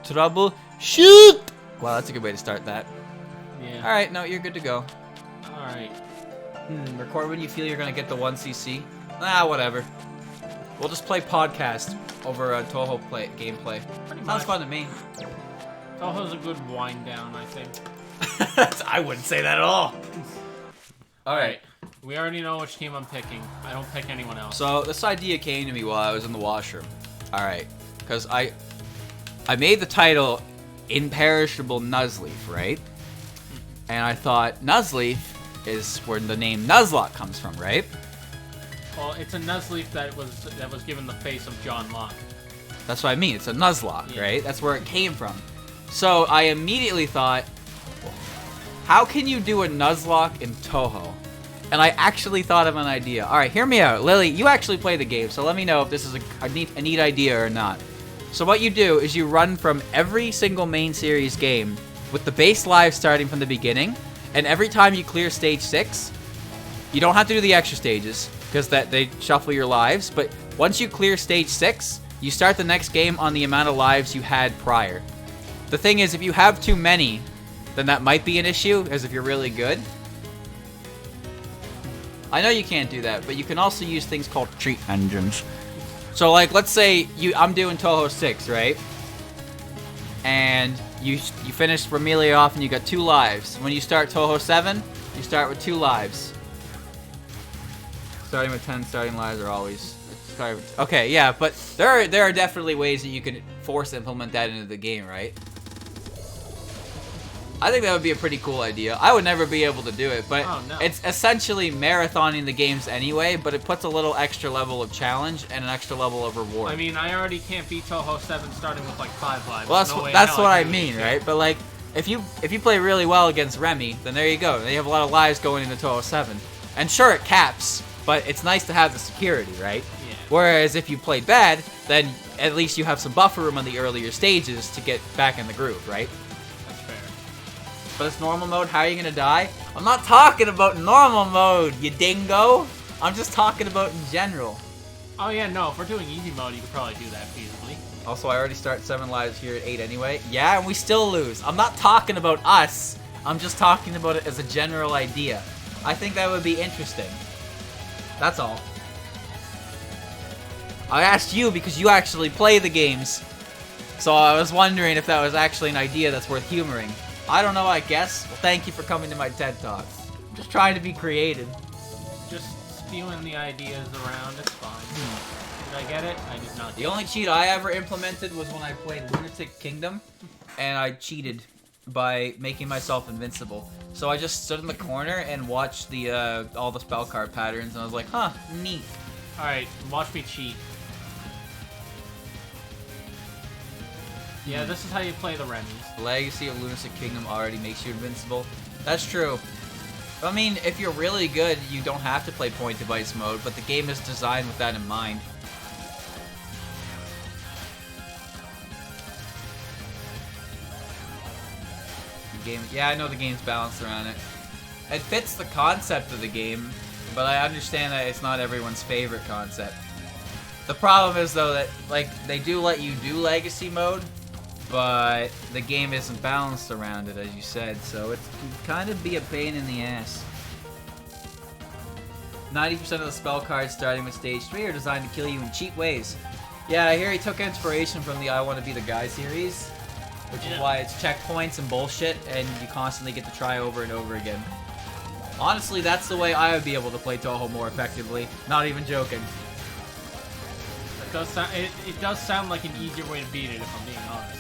trouble, shoot! Wow, that's a good way to start that. Yeah. Alright, no, you're good to go. Alright. Record when you feel you're gonna get the 1cc. Ah, whatever. We'll just play podcast over a Touhou gameplay. Pretty Sounds much. fun to me. Touhou's a good wind down, I think. I wouldn't say that at all. Alright. We already know which team I'm picking. I don't pick anyone else. So this idea came to me while I was in the washroom. Alright. Because I made the title Imperishable Nuzleaf, right? And I thought Nuzleaf is where the name Nuzlocke comes from, right? Well, it's a Nuzleaf that was given the face of John Locke. That's what I mean. It's a Nuzlocke, Yeah. right? That's where it came from. So I immediately thought, how can you do a Nuzlocke in Touhou? And I actually thought of an idea. All right, hear me out. Lily, you actually play the game, so let me know if this is a neat idea or not. So what you do is you run from every single main series game with the base lives starting from the beginning, and every time you clear stage 6, you don't have to do the extra stages, because they shuffle your lives, but once you clear stage 6, you start the next game on the amount of lives you had prior. The thing is, if you have too many, then that might be an issue, as if you're really good. I know you can't do that, but you can also use things called cheat engines. So, like, let's say I'm doing Touhou 6, right? And you finish Remelia off and you got 2 lives. When you start Touhou 7, you start with 2 lives. Starting with 10 starting lives are always... Okay, yeah, but there are definitely ways that you can force implement that into the game, right? I think that would be a pretty cool idea. I would never be able to do it, but it's essentially marathoning the games anyway, but it puts a little extra level of challenge and an extra level of reward. I mean, I already can't beat Touhou 7 starting with like 5 lives. Well, that's what I can mean, beat it. right? But like, if you play really well against Remy, then there you go. Then you have a lot of lives going into Touhou 7. And sure, it caps, but it's nice to have the security, right? Yeah. Whereas if you played bad, then at least you have some buffer room on the earlier stages to get back in the groove, right? That's fair. But it's normal mode, how are you gonna die? I'm not talking about normal mode, you dingo! I'm just talking about in general. Oh yeah, no, if we're doing easy mode, you could probably do that feasibly. Also, I already start 7 lives here at 8 anyway. Yeah, and we still lose. I'm not talking about us. I'm just talking about it as a general idea. I think that would be interesting. That's all. I asked you because you actually play the games. So I was wondering if that was actually an idea that's worth humoring. I don't know, I guess. Well, thank you for coming to my TED Talk. I'm just trying to be creative. Just spewing the ideas around, it's fine. Did I get it? I did not. The only cheat I ever implemented was when I played Lunatic Kingdom, and I cheated by making myself invincible. So I just stood in the corner and watched the all the spell card patterns, and I was like, huh, neat. Alright, watch me cheat. Yeah, this is how you play the Remy's. The Legacy of Lunatic Kingdom already makes you invincible. That's true. I mean, if you're really good, you don't have to play point device mode, but the game is designed with that in mind. Yeah, I know the game's balanced around it. It fits the concept of the game, but I understand that it's not everyone's favorite concept. The problem is, though, that like they do let you do Legacy mode, but the game isn't balanced around it, as you said, so it can kind of be a pain in the ass. 90% of the spell cards starting with Stage 3 are designed to kill you in cheap ways. Yeah, I hear he took inspiration from the I Want to Be the Guy series, which is why it's checkpoints and bullshit, and you constantly get to try over and over again. Honestly, that's the way I would be able to play Touhou more effectively. Not even joking. It does sound like an easier way to beat it, if I'm being honest.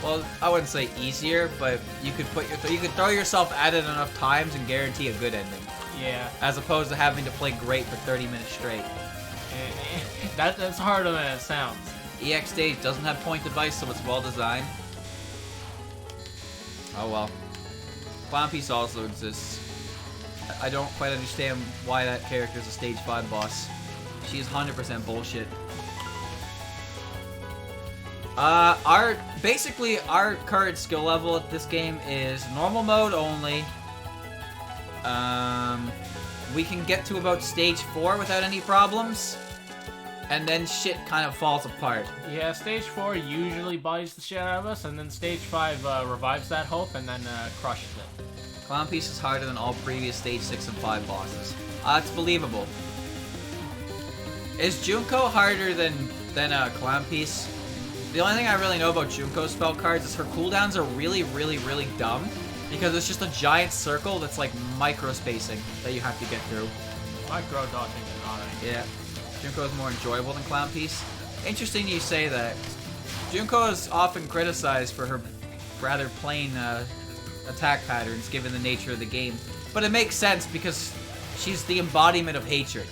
Well, I wouldn't say easier, but you could throw yourself at it enough times and guarantee a good ending. Yeah. As opposed to having to play great for 30 minutes straight. That's harder than it sounds. EX stage doesn't have point device, so it's well designed. Oh well. Clown Piece also exists. I don't quite understand why that character is a stage 5 boss. She's 100% bullshit. Basically our current skill level at this game is normal mode only. We can get to about stage 4 without any problems. and then shit kind of falls apart. Yeah, stage 4 usually bodies the shit out of us, and then stage 5 revives that hope and then crushes it. Clown Piece is harder than all previous stage 6 and 5 bosses. It's believable. Is Junko harder than Clown Piece? The only thing I really know about Junko's spell cards is her cooldowns are really, really, really dumb because it's just a giant circle that's like micro spacing that you have to get through. Micro dodging is not Yeah. Junko is more enjoyable than Clown Piece. Interesting you say that. Junko is often criticized for her rather plain attack patterns given the nature of the game. But it makes sense because she's the embodiment of hatred.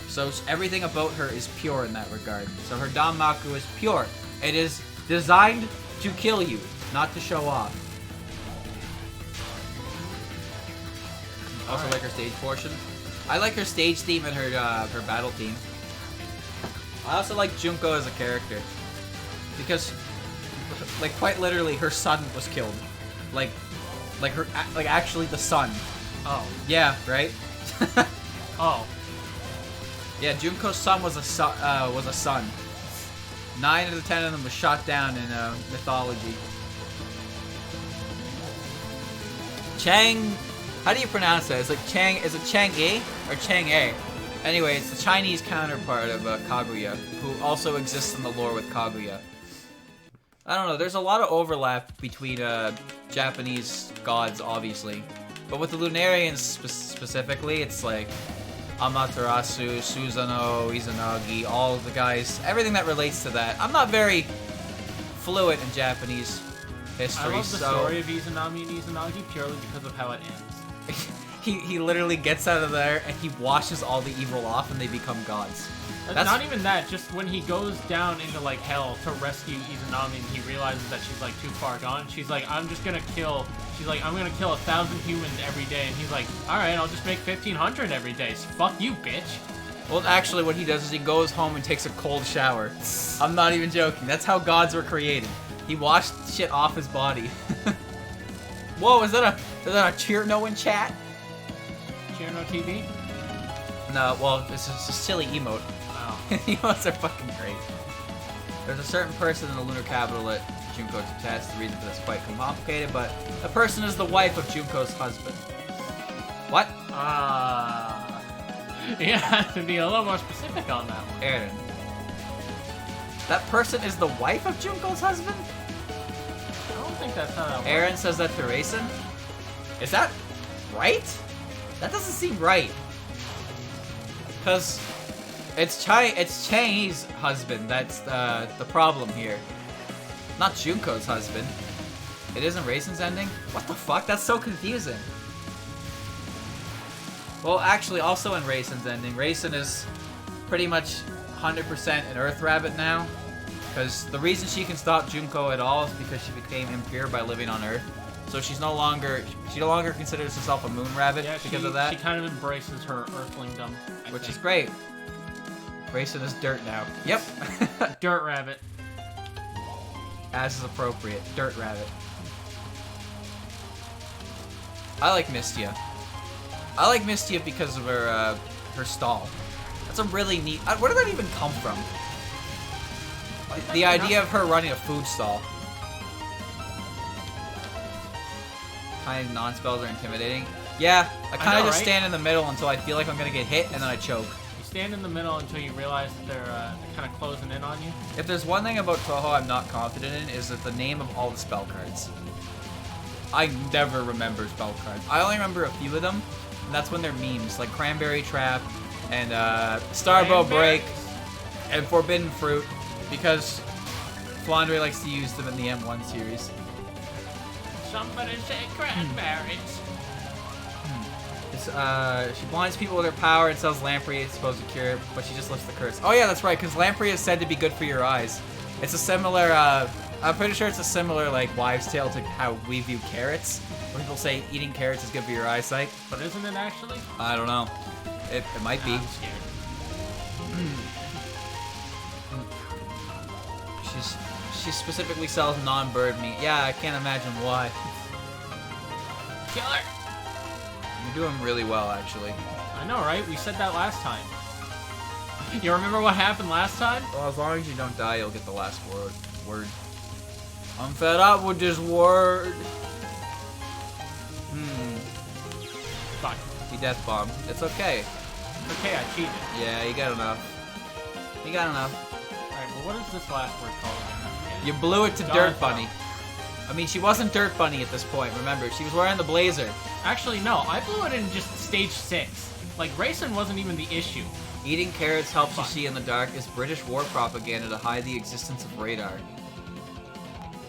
So everything about her is pure in that regard. So her Danmaku is pure. It is designed to kill you, not to show off. Also like her stage portion. I like her stage theme and her battle theme. I also like Junko as a character because, like, quite literally, her son was killed. Like actually the son. Oh. Yeah, right. Oh. Yeah, Junko's son was a son. 9 out of 10 of them was shot down in mythology. Chang, how do you pronounce that? It's like Chang. Is it Chang-e or Chang-e? Anyway, it's the Chinese counterpart of Kaguya, who also exists in the lore with Kaguya. I don't know. There's a lot of overlap between Japanese gods, obviously, but with the Lunarians specifically, it's like Amaterasu, Susanoo, Izanagi, all of the guys, everything that relates to that. I'm not very fluent in Japanese history, I love the story of Izanami and Izanagi purely because of how it ends. He literally gets out of there and he washes all the evil off and they become gods. That's not even that, just when he goes down into like hell to rescue Izanami and he realizes that she's like too far gone, she's like, I'm gonna kill 1,000 humans every day, and he's like, alright, I'll just make 1,500 every day, so fuck you, bitch. Well, actually what he does is he goes home and takes a cold shower. I'm not even joking, that's how gods were created. He washed shit off his body. Whoa, is that a Cheerno in chat? Cheerno TV? No, well, this is a silly emote. Wow. Emotes are fucking great. There's a certain person in the lunar capital that Junko detests. The reason for this is quite complicated, but the person is the wife of Junko's husband. What? You have to be a little more specific on that one. Aaron. That person is the wife of Junko's husband? I don't think that's how that works. Aaron says that to Raisin? Is that right? That doesn't seem right. Because it's Chang's husband that's the problem here. Not Junko's husband. It isn't Raisin's ending? What the fuck? That's so confusing. Well, actually, also in Raisin's ending, Raisin is pretty much 100% an Earth Rabbit now. Because the reason she can stop Junko at all is because she became impure by living on Earth. So she no longer considers herself a moon rabbit because of that. She kind of embraces her earthlingdom, which is great. Raisin is dirt now. Yep. Dirt rabbit. As is appropriate. Dirt rabbit. I like Mistia. I like Mistia because of her stall. That's a really neat. Where did that even come from? The idea of her running a food stall. Kind of non-spells are intimidating. Yeah, I kind of just stand in the middle until I feel like I'm gonna get hit, and then I choke. You stand in the middle until you realize that they're kind of closing in on you. If there's one thing about Touhou I'm not confident in, is that the name of all the spell cards. I never remember spell cards. I only remember a few of them, and that's when they're memes, like Cranberry Trap, and Starbow Break, and Forbidden Fruit, because Flandre likes to use them in the M1 series. Somebody say cranberries. She blinds people with her power and sells lamprey. It's supposed to cure, but she just lifts the curse. Oh yeah, that's right, because lamprey is said to be good for your eyes. It's a similar, I'm pretty sure it's a similar, like, wives' tale to how we view carrots. Where people say eating carrots is good for your eyesight. But isn't it actually? I don't know. It might be. I'm scared. She specifically sells non-bird meat. Yeah, I can't imagine why. Kill her! You're doing really well, actually. I know, right? We said that last time. You remember what happened last time? Well, as long as you don't die, you'll get the last word. I'm fed up with this word. Fuck. He death bombed. It's okay. Okay, I cheated. Yeah, you got enough. You got enough. Alright, well, what is this last word called? You blew it to Darth Dirt Bunny. I mean, she wasn't Dirt Bunny at this point, remember? She was wearing the blazer. Actually, no. I blew it in just stage 6. Like, racing wasn't even the issue. Eating carrots helps you see in the dark is British war propaganda to hide the existence of radar.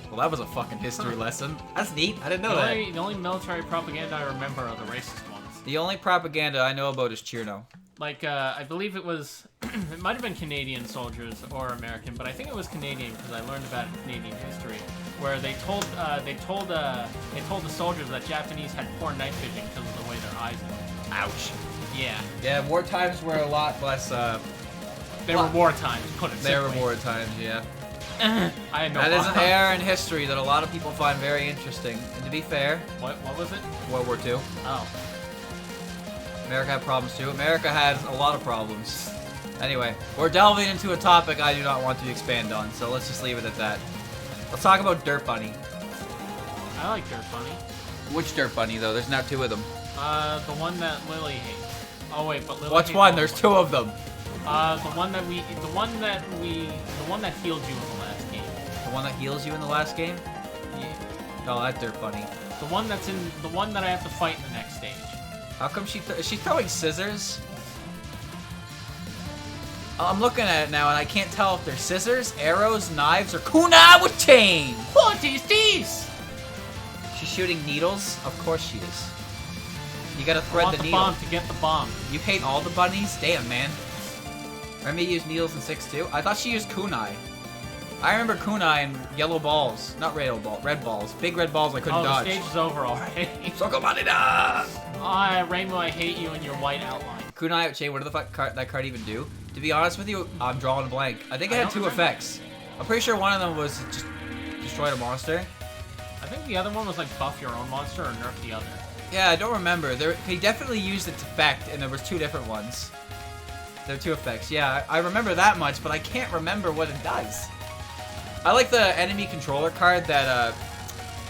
Well, that was a fucking history lesson. That's neat. I didn't know that. The only military propaganda I remember are the racist ones. The only propaganda I know about is Cheerno. Like, I believe it was... it might have been Canadian soldiers or American, but I think it was Canadian because I learned about Canadian history, where they told the soldiers that Japanese had poor night vision because of the way their eyes looked. Ouch. Yeah. Yeah, war times were a lot less, They were war times, put it simply. They were war times, yeah. I had no That is an era in history that a lot of people find very interesting. And to be fair... What was it? World War II. Oh. America had problems too. America had a lot of problems. Anyway, we're delving into a topic I do not want to expand on, so let's just leave it at that. Let's talk about Dirt Bunny. I like Dirt Bunny. Which Dirt Bunny, though? There's now 2 of them. The one that Lily hates. Oh wait, but Lily. What's one? There's 2 of them. The one that healed you in the last game. The one that heals you in the last game? Yeah. Oh, that's Dirt Bunny. The one that I have to fight in the next stage. How come is she throwing scissors? I'm looking at it now and I can't tell if they're scissors, arrows, knives, or kunai with chain. What is this? She's shooting needles? Of course she is. You gotta thread I want the the needle. bomb to get the bomb. You hate all the bunnies? Damn, man. Remy used needles in 6 too? I thought she used kunai. I remember kunai and yellow balls. Not red balls. Big red balls I couldn't dodge. Oh, the stage is over already. Sokomanida! Reimu, I hate you and your white outline. Kunai with chain, what did the fuck that card even do? To be honest with you, I'm drawing a blank. I think it had 2 effects. I'm pretty sure one of them was just destroy a monster. I think the other one was like buff your own monster or nerf the other. Yeah, I don't remember. He definitely used its effect, and there was 2 different ones. There were 2 effects. Yeah, I remember that much, but I can't remember what it does. I like the enemy controller card that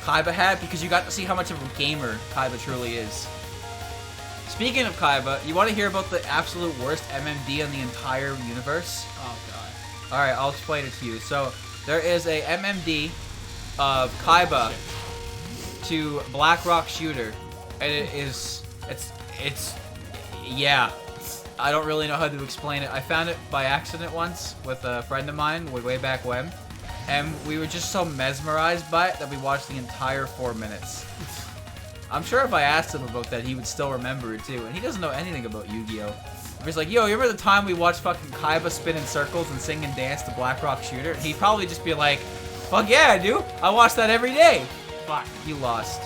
Kaiba had because you got to see how much of a gamer Kaiba truly is. Speaking of Kaiba, you want to hear about the absolute worst MMD in the entire universe? Oh god. Alright, I'll explain it to you. So, there is a MMD of Kaiba to Black Rock Shooter. And it's yeah. I don't really know how to explain it. I found it by accident once with a friend of mine way back when. And we were just so mesmerized by it that we watched the entire 4 minutes. I'm sure if I asked him about that, he would still remember it too. And he doesn't know anything about Yugioh. He's like, yo, you remember the time we watched fucking Kaiba spin in circles and sing and dance to Black Rock Shooter? And he'd probably just be like, fuck yeah, I do. I watch that every day. Fuck. You lost.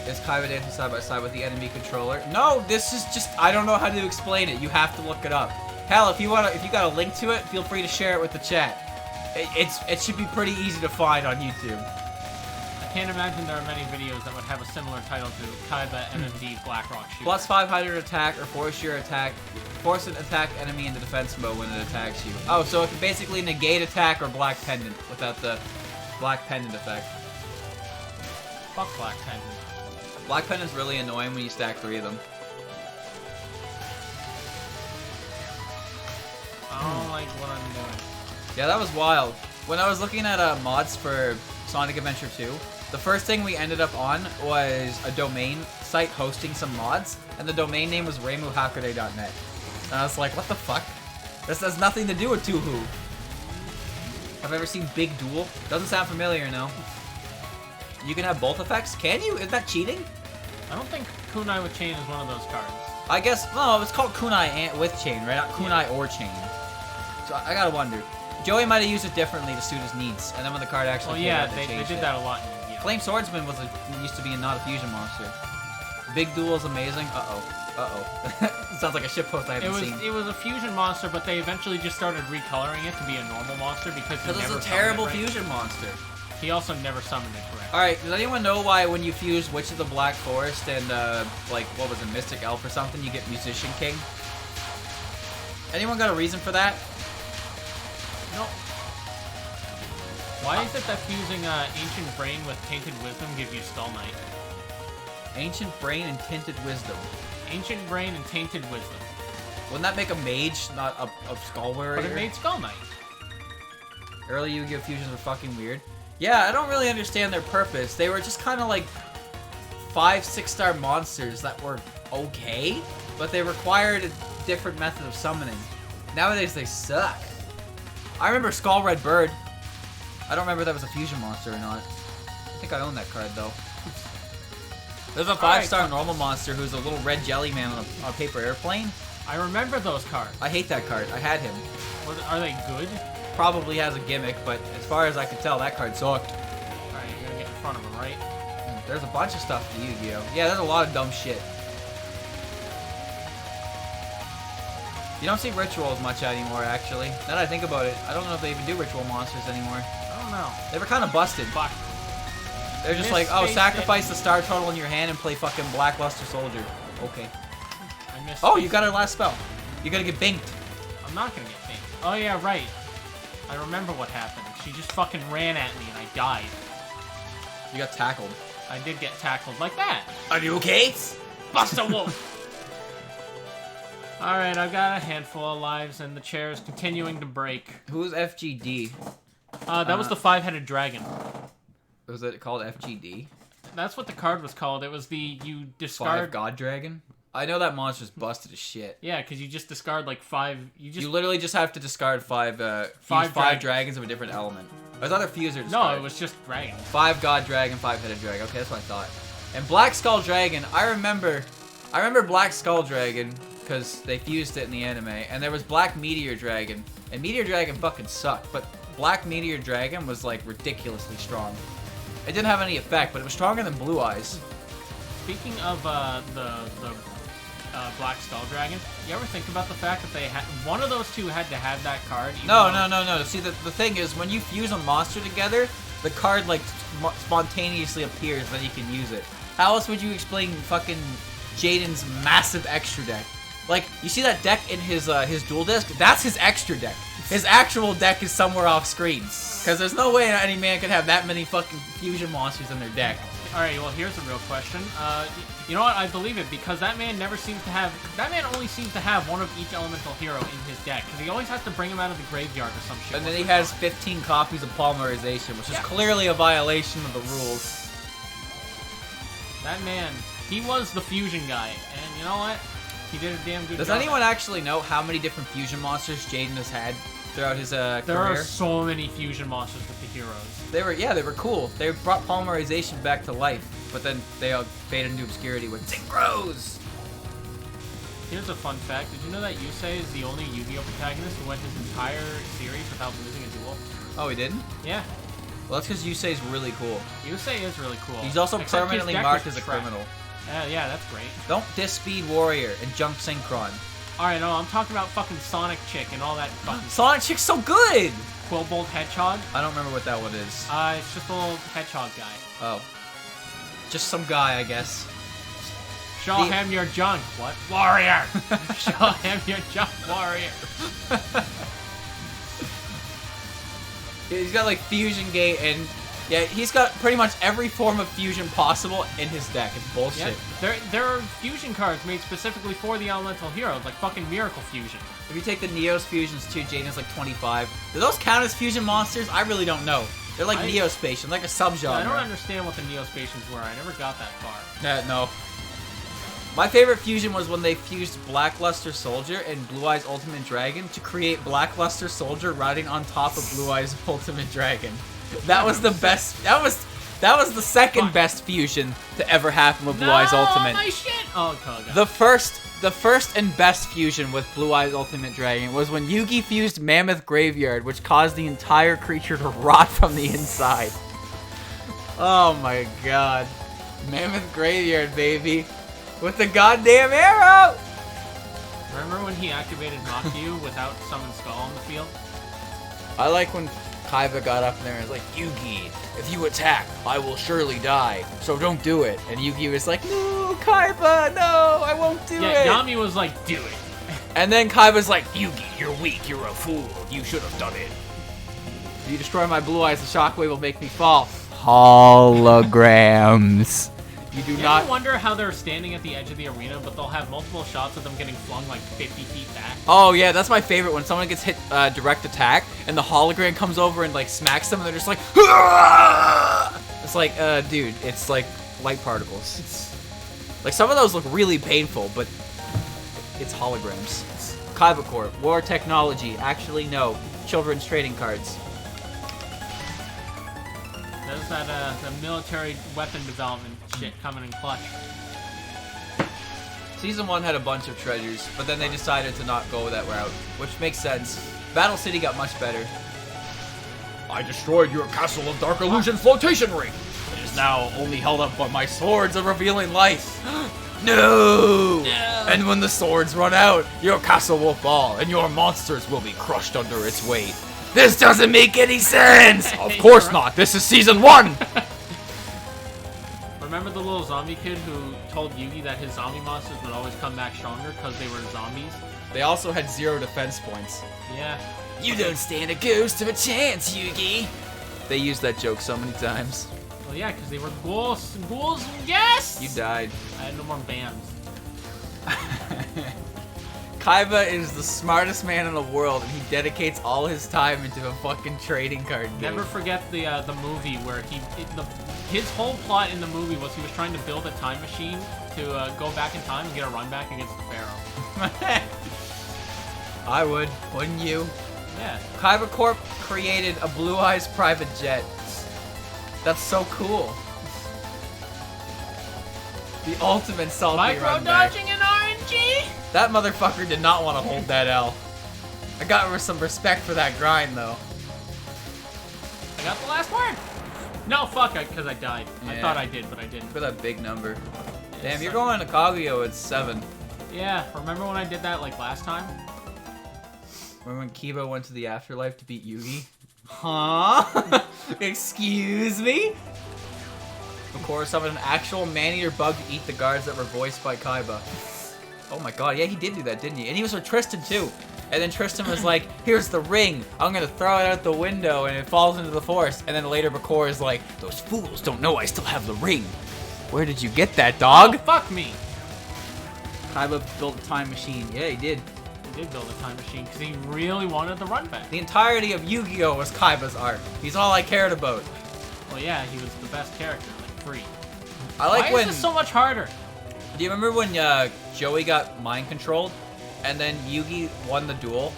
Is Kaiba dancing side by side with the enemy controller? No, this is just, I don't know how to explain it. You have to look it up. Hell, if you got a link to it, feel free to share it with the chat. It should be pretty easy to find on YouTube. I can't imagine there are many videos that would have a similar title to Kaiba MMD Black Rock Shooter. Plus 500 attack or force an attack enemy into defense mode when it attacks you. Oh, so it can basically negate attack or black pendant without the black pendant effect. Fuck Black Pendant. Black pendant's really annoying when you stack 3 of them. I don't like what I'm doing. Yeah, that was wild. When I was looking at mods for Sonic Adventure 2, the first thing we ended up on was a domain site hosting some mods, and the domain name was reimuhakure.net. And I was like, what the fuck? This has nothing to do with Touhou. Have I ever seen Big Duel? Doesn't sound familiar, no. You can have both effects? Can you? Is that cheating? I don't think Kunai with Chain is one of those cards. I guess, no, it's called Kunai with Chain, right? Not Kunai or Chain. So I gotta wonder. Joey might have used it differently to suit his needs, and then when the card actually came out, they did it. that a lot. Yeah. Flame Swordsman used to be not a fusion monster. Big Duel is amazing. Sounds like a shitpost I haven't seen. It was a fusion monster, but they eventually just started recoloring it to be a normal monster because it's a terrible fusion monster. He also never summoned it correctly. Alright, does anyone know why when you fuse Witch of the Black Forest and, like, what was it, Mystic Elf or something, you get Musician King? Anyone got a reason for that? No. Why is it that fusing Ancient Brain with Tainted Wisdom gives you Skull Knight? Ancient Brain and Tinted Wisdom. Ancient Brain and Tainted Wisdom. Wouldn't that make a mage, not a Skull Warrior? But it made Skull Knight. Early Yu-Gi-Oh! Fusions were fucking weird. Yeah, I don't really understand their purpose. They were just kind of like 5-6-star monsters that were okay, but they required a different method of summoning. Nowadays, they suck. I remember Skull Red Bird. I don't remember if that was a fusion monster or not. I think I own that card, though. There's a 5-star normal monster who's a little red jelly man on a paper airplane. I remember those cards. I hate that card. I had him. Are they good? Probably has a gimmick, but as far as I could tell, that card sucked. Alright, you're gonna get in front of him, right? There's a bunch of stuff to Yu-Gi-Oh! Yeah, there's a lot of dumb shit. You don't see rituals much anymore, actually. Now that I think about it, I don't know if they even do ritual monsters anymore. I don't know. They were kind of busted. Fuck. They're just like, oh, sacrifice the star total in your hand and play fucking Blackluster Soldier. Okay. I missed. Oh, you got her last spell. You gotta get binked. I'm not gonna get binked. Oh yeah, right. I remember what happened. She just fucking ran at me and I died. You got tackled. I did get tackled like that. Are you okay? Buster Wolf! Alright, I've got a handful of lives and the chair is continuing to break. Who's FGD? That was the 5-headed dragon. Was it called FGD? That's what the card was called. It was the, you discard... 5 God Dragon? I know that monster's busted as shit. Yeah, because you just discard like 5... You literally just have to discard 5 dragons of a different element. It was either fuse or discard. No, it was just dragon. 5 God Dragon, 5-headed dragon. Okay, that's what I thought. And Black Skull Dragon, I remember Black Skull Dragon because they fused it in the anime, and there was Black Meteor Dragon, and Meteor Dragon fucking sucked, but Black Meteor Dragon was like ridiculously strong. It didn't have any effect, but it was stronger than Blue Eyes. Speaking of the Black Skull Dragon, you ever think about the fact that they had one of those two had to have that card? No. See, the thing is, when you fuse a monster together, the card like spontaneously appears, then you can use it. How else would you explain fucking Jaden's massive extra deck? Like, you see that deck in his dual disc? That's his extra deck. His actual deck is somewhere off screen. Because there's no way any man could have that many fucking fusion monsters in their deck. Alright, well, here's a real question. You know what? I believe it, because that man never seems to have... That man only seems to have one of each elemental hero in his deck, because he always has to bring him out of the graveyard or some shit. And then he has 15 copies of Polymerization, which is clearly a violation of the rules. That man, he was the fusion guy, and you know what? He did a damn good job. Does anyone actually know how many different fusion monsters Jaden has had throughout his career? There are so many fusion monsters with the heroes. They were cool. They brought Polymerization back to life, but then they all faded into obscurity with Synchros! Here's a fun fact. Did you know that Yusei is the only Yu-Gi-Oh! Protagonist who went his entire series without losing a duel? Oh, he didn't? Yeah. Well, that's because Yusei's really cool. Yusei is really cool. He's also permanently marked as a criminal. Yeah, that's great. Don't diss Speed Warrior and Junk Synchron. Alright, no, I'm talking about fucking Sonic Chick and all that fucking... Sonic Chick's so good! Quillbolt Hedgehog? I don't remember what that one is. It's just a little hedgehog guy. Oh. Just some guy, I guess. Show him your junk. What? Warrior! Show him your junk, warrior. He's got like Fusion Gate and... Yeah, he's got pretty much every form of fusion possible in his deck. It's bullshit. Yeah, there are fusion cards made specifically for the elemental heroes, like fucking Miracle Fusion. If you take the Neos fusions too, Jaden's like 25. Do those count as fusion monsters? I really don't know. They're like Neospatian, like a subgenre. Yeah, I don't understand what the Neospatians were. I never got that far. No. My favorite fusion was when they fused Blackluster Soldier and Blue Eyes Ultimate Dragon to create Blackluster Soldier riding on top of Blue Eyes Ultimate Dragon. That was the best. That was the second best fusion to ever happen with Blue Eyes Ultimate. My shit. Oh god. The first and best fusion with Blue Eyes Ultimate Dragon was when Yugi fused Mammoth Graveyard, which caused the entire creature to rot from the inside. Oh my god. Mammoth Graveyard, baby. With the goddamn arrow! Remember when he activated Makyu without Summon Skull on the field? I like when Kaiba got up there and was like, Yugi, if you attack, I will surely die, so don't do it. And Yugi was like, no, Kaiba, no, I won't do it. Yeah, Yami was like, do it. And then Kaiba's like, Yugi, you're weak, you're a fool, you should have done it. If you destroy my blue eyes, the shockwave will make me fall. Holograms. You do not... ever wonder how they're standing at the edge of the arena, but they'll have multiple shots of them getting flung like 50 feet back? Oh yeah, that's my favorite, when someone gets hit direct attack, and the hologram comes over and like smacks them, and they're just like, Aah! It's like, dude, it's like light particles. Like, some of those look really painful, but it's holograms. Kaiba Corp, war technology. Actually, no. Children's trading cards. There's that the military weapon development shit coming in clutch. Season 1 had a bunch of treasures, but then they decided to not go that route, which makes sense. Battle City got much better. I destroyed your Castle of Dark Illusion flotation ring. It is now only held up by my swords of revealing light. No! And when the swords run out, your castle will fall, and your monsters will be crushed under its weight. This doesn't make any sense! Of course not, this is Season 1! Remember the little zombie kid who told Yugi that his zombie monsters would always come back stronger because they were zombies? They also had 0 defense points. Yeah. You don't stand a ghost of a chance, Yugi! They used that joke so many times. Well, yeah, because they were ghouls. Ghouls, yes! You died. I had no more bands. Kaiba is the smartest man in the world, and he dedicates all his time into a fucking trading card game. Never forget the movie where his whole plot in the movie was he was trying to build a time machine to go back in time and get a run back against the Pharaoh. I would, wouldn't you? Yeah. Kaiba Corp created a Blue Eyes private jet. That's so cool. The ultimate salty run back. Micro-dodging an RNG? That motherfucker did not want to hold that L. I got some respect for that grind, though. I got the last word. No, fuck, because I died. Yeah. I thought I did, but I didn't. For that big number. Yeah, Damn, you're going to Kaguya at 7. Yeah, remember when I did that, like, last time? Remember when Kiba went to the afterlife to beat Yugi? Huh? Excuse me? Of course, summoned an actual man-eater bug to eat the guards that were voiced by Kaiba. Oh my god, yeah, he did do that, didn't he? And he was with Tristan, too. And then Tristan was like, here's the ring. I'm gonna throw it out the window, and it falls into the forest. And then later, Bakura is like, those fools don't know I still have the ring. Where did you get that, dog? Oh, fuck me. Kaiba built a time machine. Yeah, he did. He did build a time machine because he really wanted the run back. The entirety of Yu-Gi-Oh! Was Kaiba's art. He's all I cared about. Well, yeah, he was the best character, like, free. I like Why is this so much harder? Do you remember when Joey got mind controlled, and then Yugi won the duel?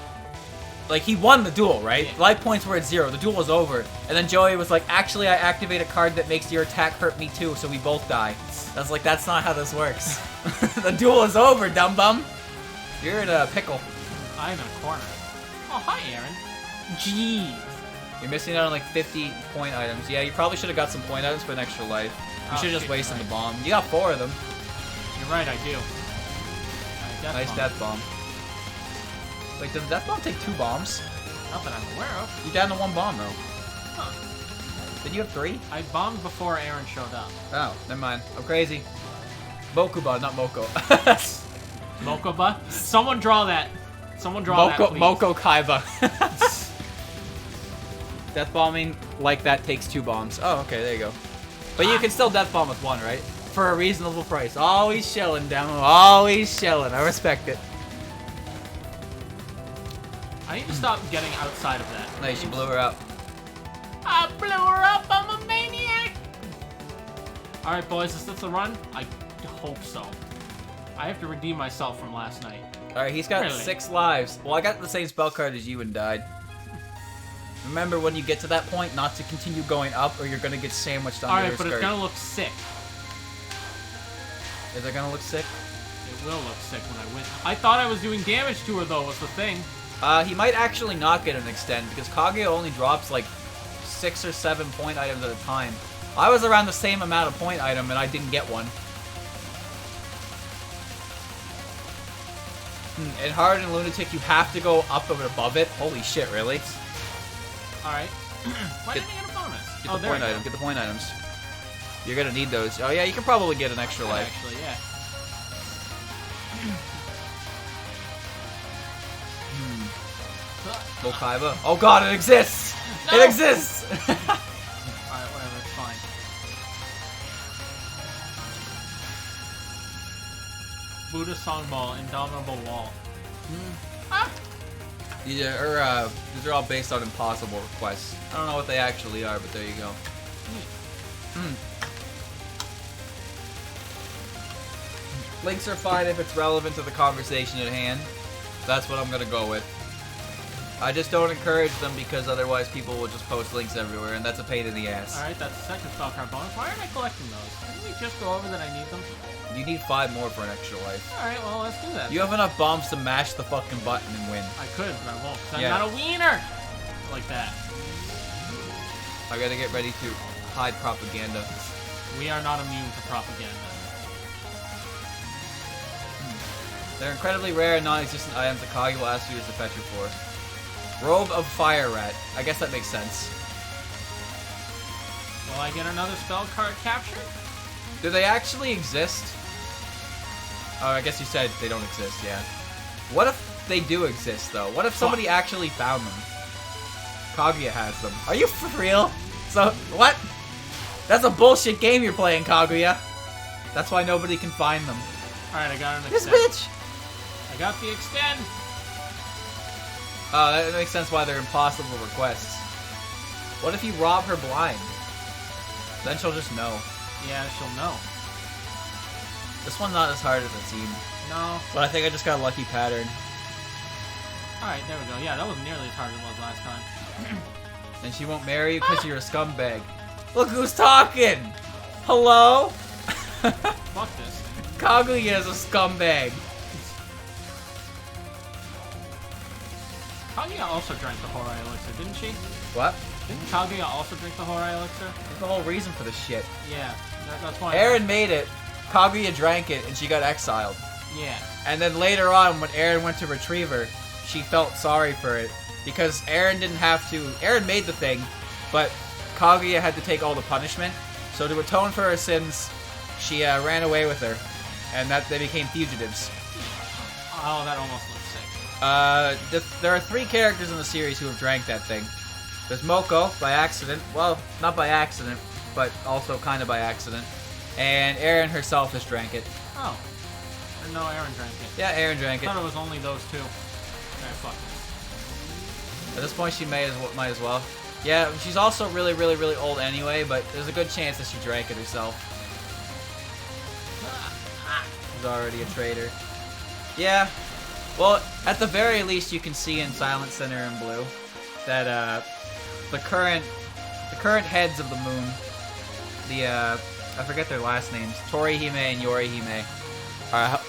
Like, he won the duel, right? Yeah. Life points were at 0. The duel was over. And then Joey was like, actually, I activate a card that makes your attack hurt me too, so we both die. I was like, that's not how this works. The duel is over, dumb bum. You're in a pickle. I'm in a corner. Oh, hi, Aaron. Jeez. You're missing out on like 50 point items. Yeah, you probably should have got some point items for an extra life. You should have just wasted the bomb. You got 4 of them. You're right, I do. Nice death bomb. Like, does death bomb take 2 bombs? Not that I'm aware of. You're down to 1 bomb, though. Huh. Did you have 3? I bombed before Aaron showed up. Oh, never mind. I'm crazy. Mokuba, not Moko. Mokuba? Someone draw that. Someone draw that, please. Moko Kaiba. Death bombing like that takes 2 bombs. Oh, okay, there you go. But you can still death bomb with 1, right? For a reasonable price. Always shelling, Demo. Always shelling. I respect it. I need to stop getting outside of that. Nice, you blew her up. I blew her up. I'm a maniac. All right, boys, is this the run? I hope so. I have to redeem myself from last night. All right, he's got Really? 6 lives. Well, I got the same spell card as you and died. Remember when you get to that point, not to continue going up, or you're gonna get sandwiched on All the right, other but skirt. it's gonna look sick. Is it gonna look sick? It will look sick when I win. I thought I was doing damage to her, though, was the thing. He might actually not get an extend, because Kaguya only drops like 6 or 7 point items at a time. I was around the same amount of point item, and I didn't get one. In Hard and Lunatic, you have to go up and above it. Holy shit, really? Alright. Why didn't I get a bonus? Get the point item. Get the point items. You're gonna need those. Oh yeah, you can probably get an extra life. Actually, yeah. Go Kaiba. Oh god, it exists! No. It exists! Alright, whatever, it's fine. Buddha Songball, Indomitable Wall. Ah! These are all based on impossible requests. I don't know what they actually are, but there you go. Links are fine if it's relevant to the conversation at hand. That's what I'm gonna go with. I just don't encourage them because otherwise people will just post links everywhere, and that's a pain in the ass. Alright, that's the second spell card bonus. Why aren't I collecting those? Didn't we just go over that I need them? You need 5 more for an extra life. Alright, well, let's do that. You have enough bombs to mash the fucking button and win. I could, but I won't, because Yeah. I'm not a wiener! Like that. I gotta get ready to hide propaganda. We are not immune to propaganda. They're incredibly rare and non-existent items that Kagi will ask you to fetch you for. Robe of Fire Rat. I guess that makes sense. Will I get another spell card captured? Do they actually exist? Oh, I guess you said they don't exist, yeah. What if they do exist, though? What if somebody actually found them? Kaguya has them. Are you for real? So, what? That's a bullshit game you're playing, Kaguya. That's why nobody can find them. Alright, I got an This extend. bitch! I got the extend! Oh, that makes sense why they're impossible requests. What if you rob her blind? Then she'll just know. Yeah, she'll know. This one's not as hard as it seemed. No. But I think I just got a lucky pattern. Alright, there we go. Yeah, that wasn't nearly as hard as it was last time. And she won't marry you because you're a scumbag. Look who's talking! Hello? Fuck this. Kaguya is a scumbag. Kaguya also drank the Horai Elixir, didn't she? What? Didn't Kaguya also drink the Horai Elixir? That's the whole reason for this shit. Yeah, that's why. Aaron made it, Kaguya drank it, and she got exiled. Yeah. And then later on, when Aaron went to retrieve her, she felt sorry for it. Because Aaron didn't have to... Aaron made the thing, but Kaguya had to take all the punishment. So to atone for her sins, she ran away with her. And that they became fugitives. Oh, that almost looks sick. There are 3 characters in the series who have drank that thing. There's Moko, by accident. Well, not by accident, but also kind of by accident. And Aaron herself has drank it. Oh. I didn't know Aaron drank it. Yeah, Aaron drank I it. thought it was only those 2. Alright, fuck this. At this point, she might as well. Yeah, she's also really, really, really old anyway, but there's a good chance that she drank it herself. She's already a traitor. Yeah. Well, at the very least, you can see in Silent Center and Blue that the current heads of the moon, I forget their last names, Torihime and Yorihime,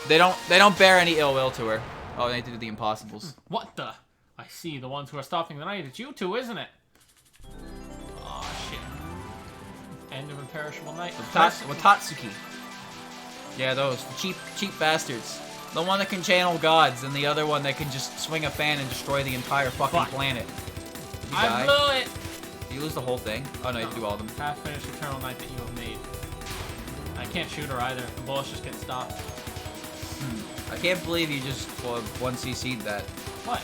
they don't bear any ill will to her. Oh, they do the impossibles. What the? I see. The ones who are stopping the night. It's you 2, isn't it? Oh shit. End of Imperishable Night. Watatsuki. Yeah, those cheap bastards. The one that can channel gods, and the other one that can just swing a fan and destroy the entire fucking planet. Did you die? I blew it! Did you lose the whole thing? Oh no, you can do all of them. Half-finished Eternal Night that you have made. I can't shoot her either. The bullets just get stopped. I can't believe you just 1CC'd that. What?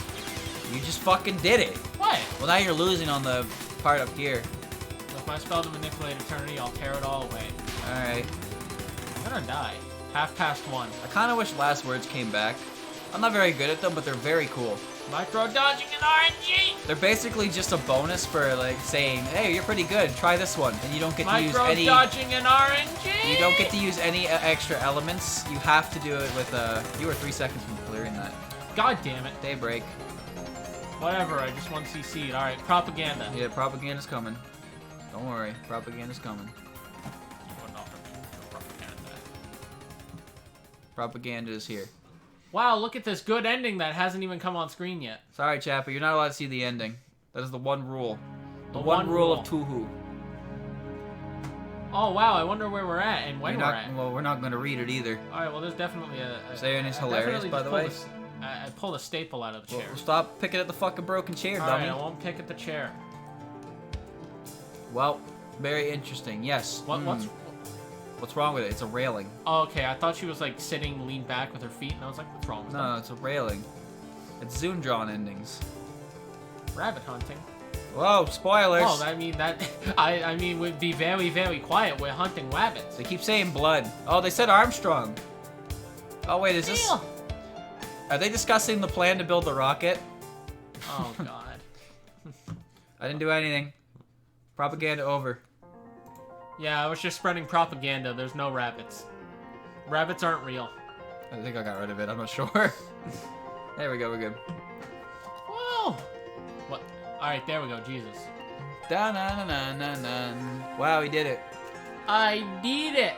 You just fucking did it. What? Well, now you're losing on the part up here. With my spell to manipulate eternity, I'll tear it all away. Alright. I'm gonna die. 1:30. I kind of wish last words came back. I'm not very good at them, but they're very cool. Micro dodging and RNG! They're basically just a bonus for like saying, "Hey, you're pretty good. Try this one," and you don't get to use Micro any. dodging and RNG! You don't get to use any extra elements. You have to do it with You were 3 seconds from clearing that. God damn it. Daybreak. Whatever, I just 1CC'd. Alright, propaganda. Yeah, propaganda's coming. Don't worry, propaganda's coming. Propaganda is here. Wow, look at this good ending that hasn't even come on screen yet. Sorry, Chappie, you're not allowed to see the ending. That is the one rule. The one one rule rule. of Touhou. Oh wow, I wonder where we're at and when we're at. Well, we're not going to read it either. Alright, well there's definitely a... Saying is hilarious, by the way. I pulled a staple out of the chair. Well, stop picking at the fucking broken chair, dummy. Alright, I won't pick at the chair. Well, very interesting. Yes. What's wrong with it? It's a railing. Oh, okay, I thought she was like sitting, leaned back with her feet, and I was like, what's wrong with that? No, it's a railing. It's Zoom-drawn endings. Rabbit hunting. Whoa, spoilers. Oh, I mean that. I mean, we'd be very, very quiet. We're hunting rabbits. They keep saying blood. Oh, they said Armstrong. Oh wait, is this? Are they discussing the plan to build the rocket? Oh God. I didn't do anything. Propaganda over. Yeah, I was just spreading propaganda. There's no rabbits. Rabbits aren't real. I think I got rid of it. I'm not sure. There we go. We're good. Whoa! What? All right, there we go. Jesus. Da na na na na na. Wow, he did it. I did it.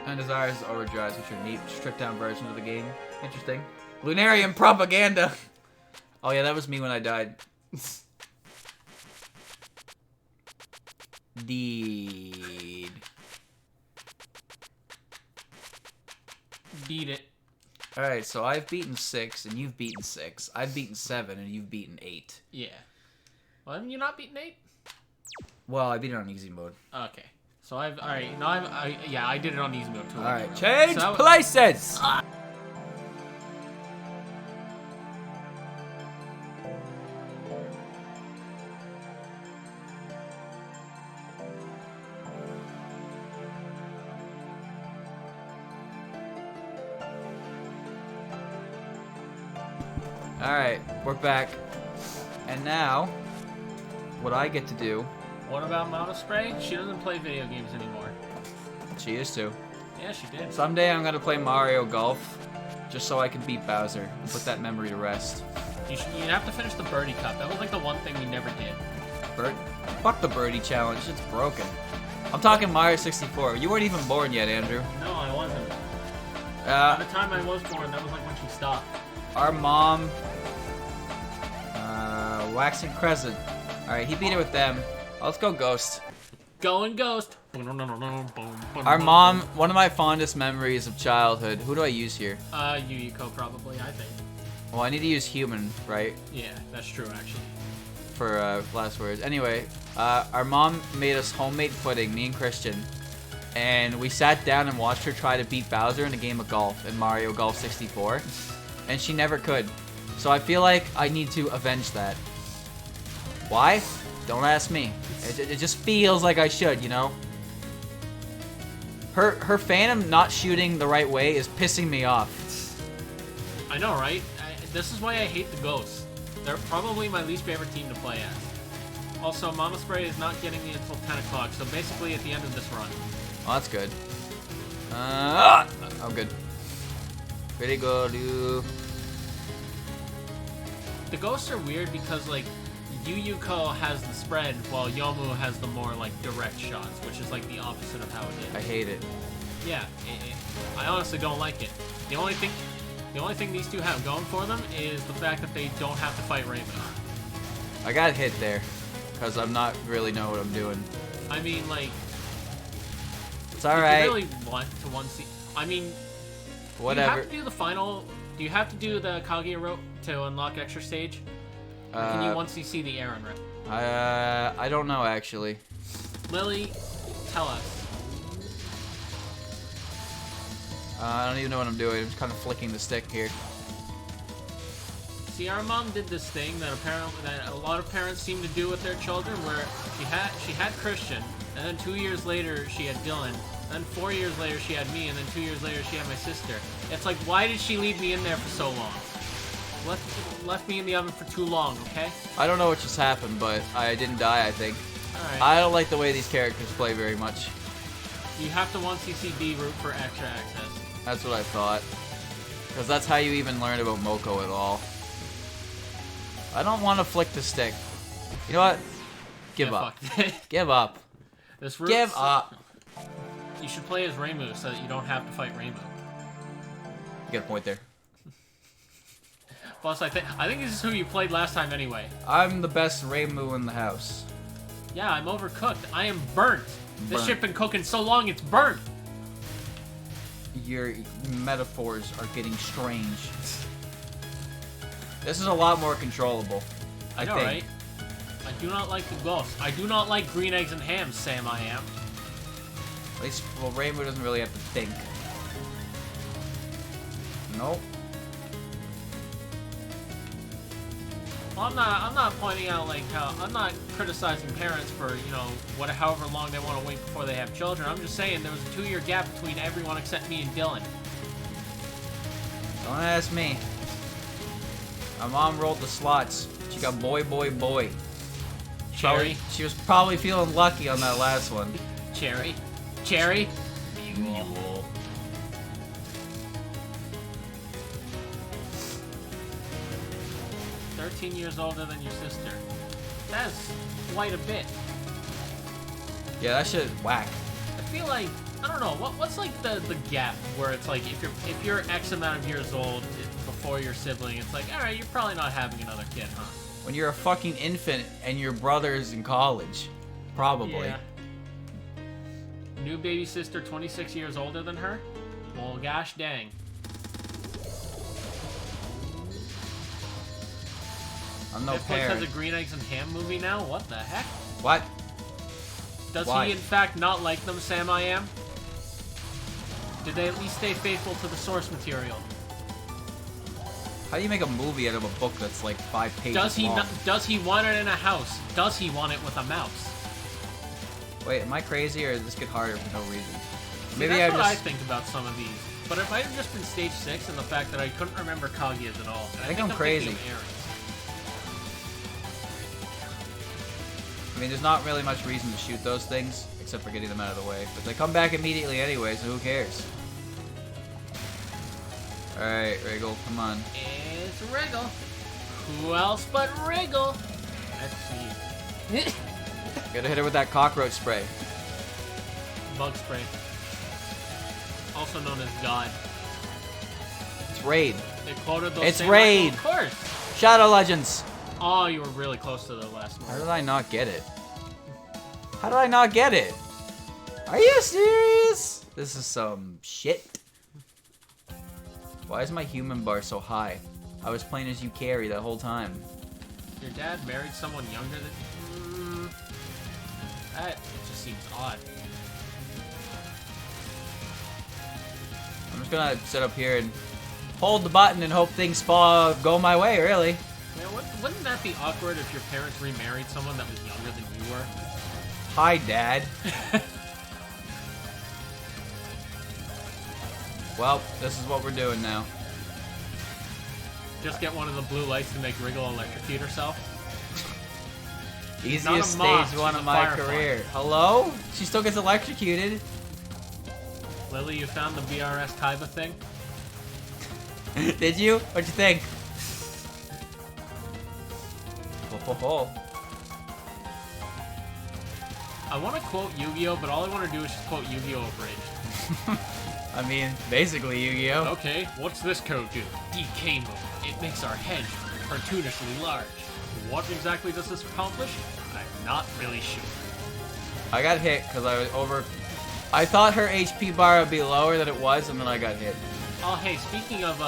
Undesires overdrives, which are neat, stripped down versions of the game. Interesting. Lunarium propaganda. Oh yeah, that was me when I died. Deed. Did it. Alright, so I've beaten 6, and you've beaten 6. I've beaten 7, and you've beaten 8. Yeah. Well, haven't you not beaten 8? Well, I beat it on easy mode. Okay. So I've alright. No, yeah, I did it on easy mode too. Alright, change So places! Alright, we're back. And now, what I get to do... What about Mama Spray? She doesn't play video games anymore. She used to. Yeah, she did. Someday I'm gonna play Mario Golf, just so I can beat Bowser and put that memory to rest. You'd have to finish the Birdie Cup. That was like the one thing we never did. Fuck the birdie challenge, it's broken. I'm talking Mario 64. You weren't even born yet, Andrew. No, I wasn't. By the time I was born, that was like when she stopped. Our mom... Waxing Crescent. Alright, he beat it with them. Let's go Ghost. Going Ghost. Our mom, one of my fondest memories of childhood. Who do I use here? Yugioh probably, I think. Well, I need to use human, right? Yeah, that's true actually. For last words. Anyway, our mom made us homemade pudding, me and Christian. And we sat down and watched her try to beat Bowser in a game of golf in Mario Golf 64. And she never could. So I feel like I need to avenge that. Why? Don't ask me. It just feels like I should, you know? Her Phantom not shooting the right way is pissing me off. I know, right? This is why I hate the Ghosts. They're probably my least favorite team to play as. Also, Mama Spray is not getting me until 10 o'clock, so basically at the end of this run. Oh, that's good. I'm good. Pretty good, dude. The Ghosts are weird because, like, Yugioh has the spread, while Yomu has the more, like, direct shots, which is, like, the opposite of how it is. I hate it. Yeah, I honestly don't like it. The only thing these two have going for them is the fact that they don't have to fight Reimu. I got hit there, because I'm not really know what I'm doing. I mean, like... It's alright. You really want to one-see... I mean... Whatever. Do you have to do the final... Do you have to do the Kaguya rope to unlock extra stage? Or can you once you see the Aaron rip? I don't know, actually. Lily, tell us. I don't even know what I'm doing. I'm just kind of flicking the stick here. See, our mom did this thing that a lot of parents seem to do with their children, where she had Christian, and then 2 years later she had Dylan, then 4 years later she had me, and then 2 years later she had my sister. It's like, why did she leave me in there for so long? Left me in the oven for too long, okay? I don't know what just happened, but I didn't die, I think. Alright. I don't like the way these characters play very much. You have to once you see B root for extra access. That's what I thought. Because that's how you even learn about Moko at all. I don't want to flick the stick. You know what? Give up. Give up. This root Give up. You should play as Reimu so that you don't have to fight Reimu. You got a point there. Plus, I think this is who you played last time anyway. I'm the best Reimu in the house. Yeah, I'm overcooked. I am burnt. This Burnt. shit been cooking so long, it's burnt. Your metaphors are getting strange. This is a lot more controllable. I know, think. right? I do not like the ghosts. I do not like green eggs and ham, Sam I am. At least, well, Reimu doesn't really have to think. Nope. I'm not pointing out like how I'm not criticizing parents for however long they want to wait before they have children. I'm just saying there was a 2-year gap between everyone except me and Dylan. Don't ask me. My mom rolled the slots. She got boy, boy, boy. Cherry. She was probably feeling lucky on that last one. Cherry. Mule. 13 years older than your sister. That's quite a bit. Yeah, that shit whack. I feel like I don't know what's like the gap where it's like if you're X amount of years old before your sibling, it's like all right, you're probably not having another kid, huh? When you're a fucking infant and your brother's in college, probably. Yeah. New baby sister, 26 years older than her. Well, gosh dang. I'm no Netflix parent. has a Green Eggs and Ham movie now? What the heck? What? Does Why? he in fact not like them, Sam I Am? Did they at least stay faithful to the source material? How do you make a movie out of a book that's like 5 pages long? Does he want it in a house? Does he want it with a mouse? Wait, am I crazy or does this get harder for no reason? See, Maybe that's I what I just... think about some of these. But it might have just been stage 6 and the fact that I couldn't remember Kaguya's at all. And I think I'm crazy. thinking of Aaron's. I mean, there's not really much reason to shoot those things, except for getting them out of the way. But they come back immediately anyway, so who cares? Alright, Wriggle, come on. It's Wriggle. Who else but Wriggle? Let's see. Gotta hit her with that cockroach spray. Bug spray. Also known as God. It's Raid. They quoted those It's same Raid. Of course. Shadow Legends. Oh, you were really close to the last one. How did I not get it? How did I not get it? Are you serious? This is some shit. Why is my human bar so high? I was playing as you carry that whole time. Your dad married someone younger than... that just seems odd. I'm just gonna sit up here and hold the button and hope things go my way, really. Yeah, wouldn't that be awkward if your parents remarried someone that was younger than you were? Hi, Dad. Well, this is what we're doing now. Just get one of the blue lights to make Wriggle electrocute herself. Easiest Not a moth, stage 1 she's of a my firefly. career. Hello? She still gets electrocuted. Lily, you found the BRS Kaiba thing? Did you? What'd you think? Ho, ho, ho. I want to quote Yu-Gi-Oh, but all I want to do is just quote Yu-Gi-Oh abridged. I mean, basically Yu-Gi-Oh. Okay, what's this code do? DK mode. It makes our hedge cartoonishly large. What exactly does this accomplish? I'm not really sure. I got hit because I was over... I thought her HP bar would be lower than it was, and then I got hit. Oh, hey, speaking of,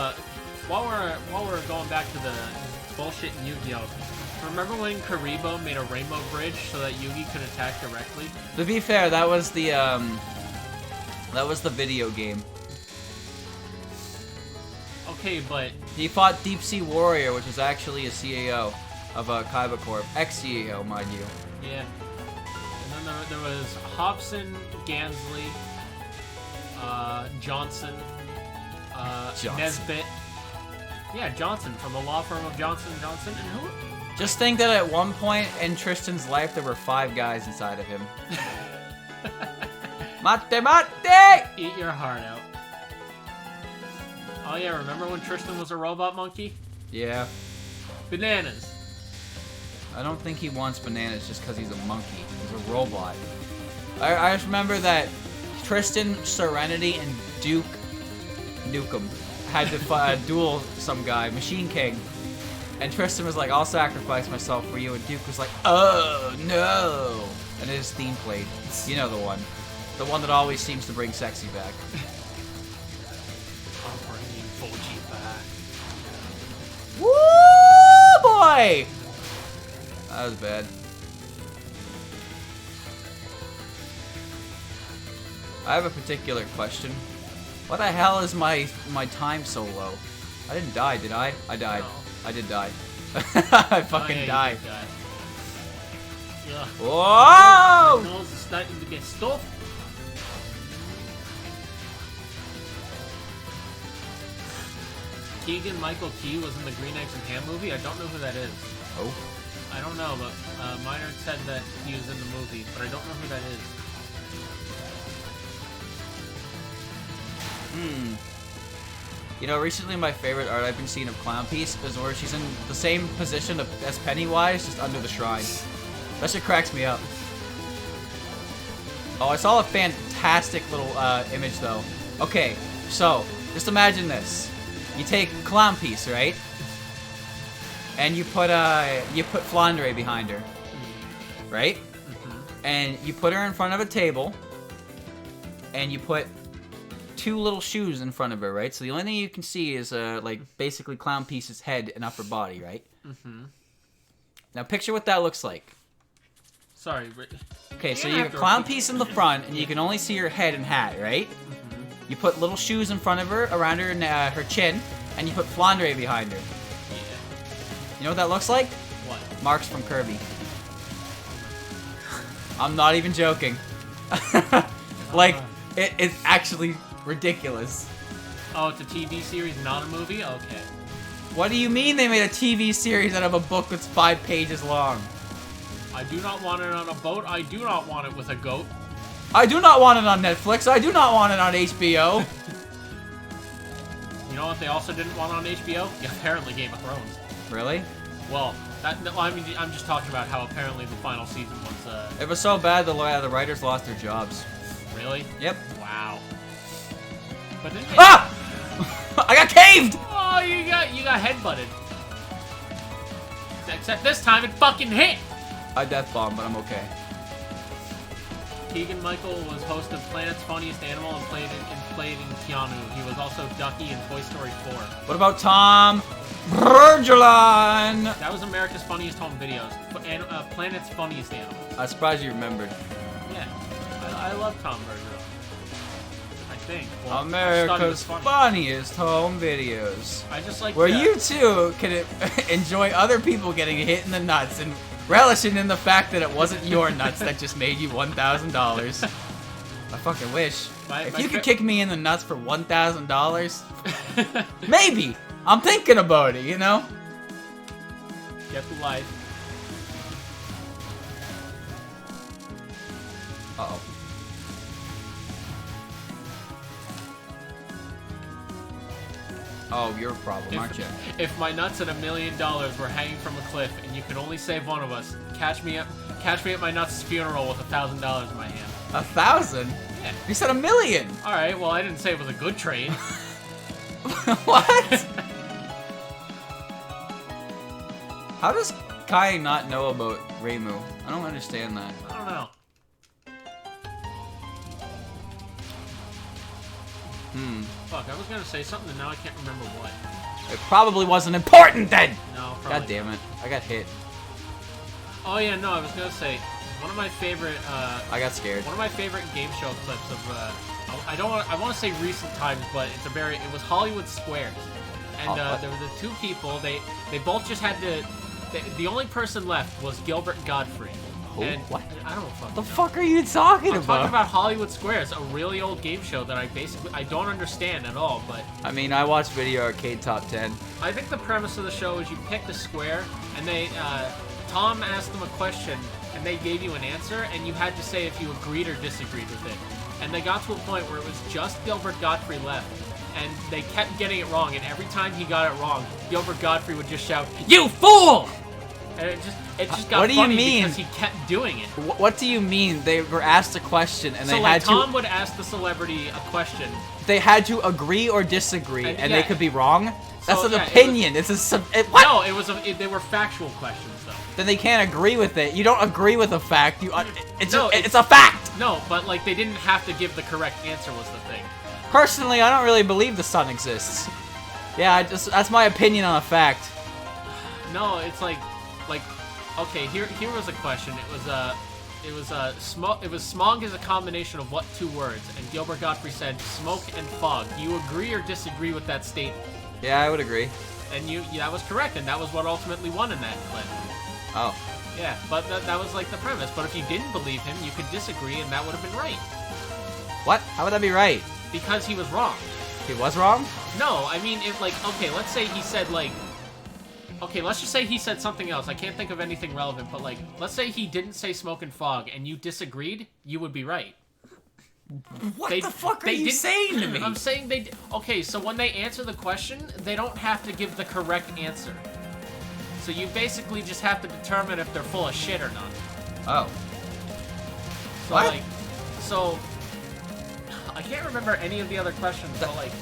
while we're going back to the bullshit in Yu-Gi-Oh, remember when Karibo made a rainbow bridge so that Yugi could attack directly? To be fair, that was the video game. Okay, but... He fought Deep Sea Warrior, which was actually a CAO of Kaiba Corp. Ex-CAO, mind you. Yeah. And then there was Hobson, Gansley, Johnson, Nesbitt. Yeah, Johnson, from the law firm of Johnson & Johnson. And who? Just think that at one point in Tristan's life, there were 5 guys inside of him. Mate, mate! Eat your heart out. Oh yeah, remember when Tristan was a robot monkey? Yeah. Bananas. I don't think he wants bananas just because he's a monkey. He's a robot. I just remember that Tristan, Serenity, and Duke Nukem had to duel some guy, Machine King. And Tristan was like, I'll sacrifice myself for you. And Duke was like, oh, no. And his theme played. You know the one. The one that always seems to bring sexy back. I'm bringing Fuji back. Woo, boy! That was bad. I have a particular question. Why the hell is my time so low? I didn't die, did I? I died. No. I did die. I fucking you died. did die. Yeah. Whoa! My nose is starting to get stuffed. Keegan Michael Key was in the Green Eggs and Ham movie. I don't know who that is. Oh. I don't know, but Minor said that he was in the movie, but I don't know who that is. You know, recently my favorite art I've been seeing of Clown Piece is where she's in the same position as Pennywise, just under the shrine. That shit cracks me up. Oh, I saw a fantastic little image though. Okay, so just imagine this: you take Clown Piece, right? And you put Flandre behind her, right? And you put her in front of a table, and you put 2 little shoes in front of her, right? So the only thing you can see is like basically Clown Piece's head and upper body, right? Now picture what that looks like. Sorry. Okay, so you have Clown Piece in the front, and you can only see her head and hat, right? You put little shoes in front of her, around her her chin, and you put Flandre behind her. You know what that looks like? What? Marks from Kirby. I'm not even joking. Like, it's actually ridiculous. Oh, it's a TV series, not a movie? Okay. What do you mean they made a TV series out of a book that's 5 pages long? I do not want it on a boat. I do not want it with a goat. I do not want it on Netflix. I do not want it on HBO. You know what they also didn't want on HBO? Yeah, apparently Game of Thrones. Really? Well, I mean, I'm just talking about how apparently the final season was, It was so bad the writers lost their jobs. Really? Yep. Wow. But then Ah! I got caved! Oh, you got headbutted. Except this time it fucking hit! I death bombed, but I'm okay. Keegan Michael was host of Planet's Funniest Animal and played in Keanu. He was also Ducky in Toy Story 4. What about Tom Bergeron? That was America's Funniest Home Videos. Planet's Funniest Animal. I'm surprised you remembered. Yeah. I love Tom Bergeron. I think. Well, America's Funniest Home Videos. I just like where you too can enjoy other people getting hit in the nuts and relishing in the fact that it wasn't your nuts that just made you $1,000. I fucking wish. If you could kick me in the nuts for $1,000, maybe. I'm thinking about it, you know? Get the life. Uh-oh. Oh, you're a problem, aren't you? If my nuts and $1 million were hanging from a cliff and you could only save one of us, catch me at my nuts' funeral with $1,000 in my hand. 1,000? Yeah. You said $1 million. All right. Well, I didn't say it was a good trade. What? How does Kai not know about Reimu? I don't understand that. I don't know. Fuck, I was gonna say something and now I can't remember what. It probably wasn't important then! No, probably God damn it. I got hit. Oh yeah, no, I was gonna say, one of my favorite, I got scared. one of my favorite game show clips of, I want to say recent times, but it was Hollywood Squares. And, there were the 2 people, they both just had to, the only person left was Gilbert Gottfried. Who? And What? I don't fucking The know. fuck are you talking I'm about? talking about Hollywood Squares, a really old game show that I don't understand at all, but I mean, I watched Video Arcade Top 10. I think the premise of the show is you picked a square, and Tom asked them a question, and they gave you an answer, and you had to say if you agreed or disagreed with it. And they got to a point where it was just Gilbert Gottfried left, and they kept getting it wrong, and every time he got it wrong, Gilbert Gottfried would just shout, "You fool!" And it just got funny because he kept doing it. What do you mean? They were asked a question and So they like had Tom to. would ask the celebrity a question. They had to agree or disagree, and yeah. they could be wrong. That's So, an yeah, opinion. It's a what? No, they were factual questions though. Then they can't agree with it. You don't agree with a fact. It's No, a fact. No, but like they didn't have to give the correct answer was the thing. Personally, I don't really believe the sun exists. Yeah, that's my opinion on a fact. No, it's like okay, here was a question. Smog is a combination of what 2 words? And Gilbert Gottfried said smoke and fog. Do you agree or disagree with that statement? Yeah, I would agree. and that was correct, and that was what ultimately won in that clip. Oh. Yeah, but that was like the premise. But if you didn't believe him, you could disagree, and that would have been right. What? How would that be right? Because he was wrong. He was wrong? No, I mean, if, like, okay, let's say he said, like... Okay, let's just say he said something else. I can't think of anything relevant, but, like, let's say he didn't say smoke and fog, and you disagreed, you would be right. What the fuck are you saying to me? I'm saying they... Okay, so when they answer the question, they don't have to give the correct answer. So you basically just have to determine if they're full of shit or not. Oh. So, What? like... So... I can't remember any of the other questions, but, like...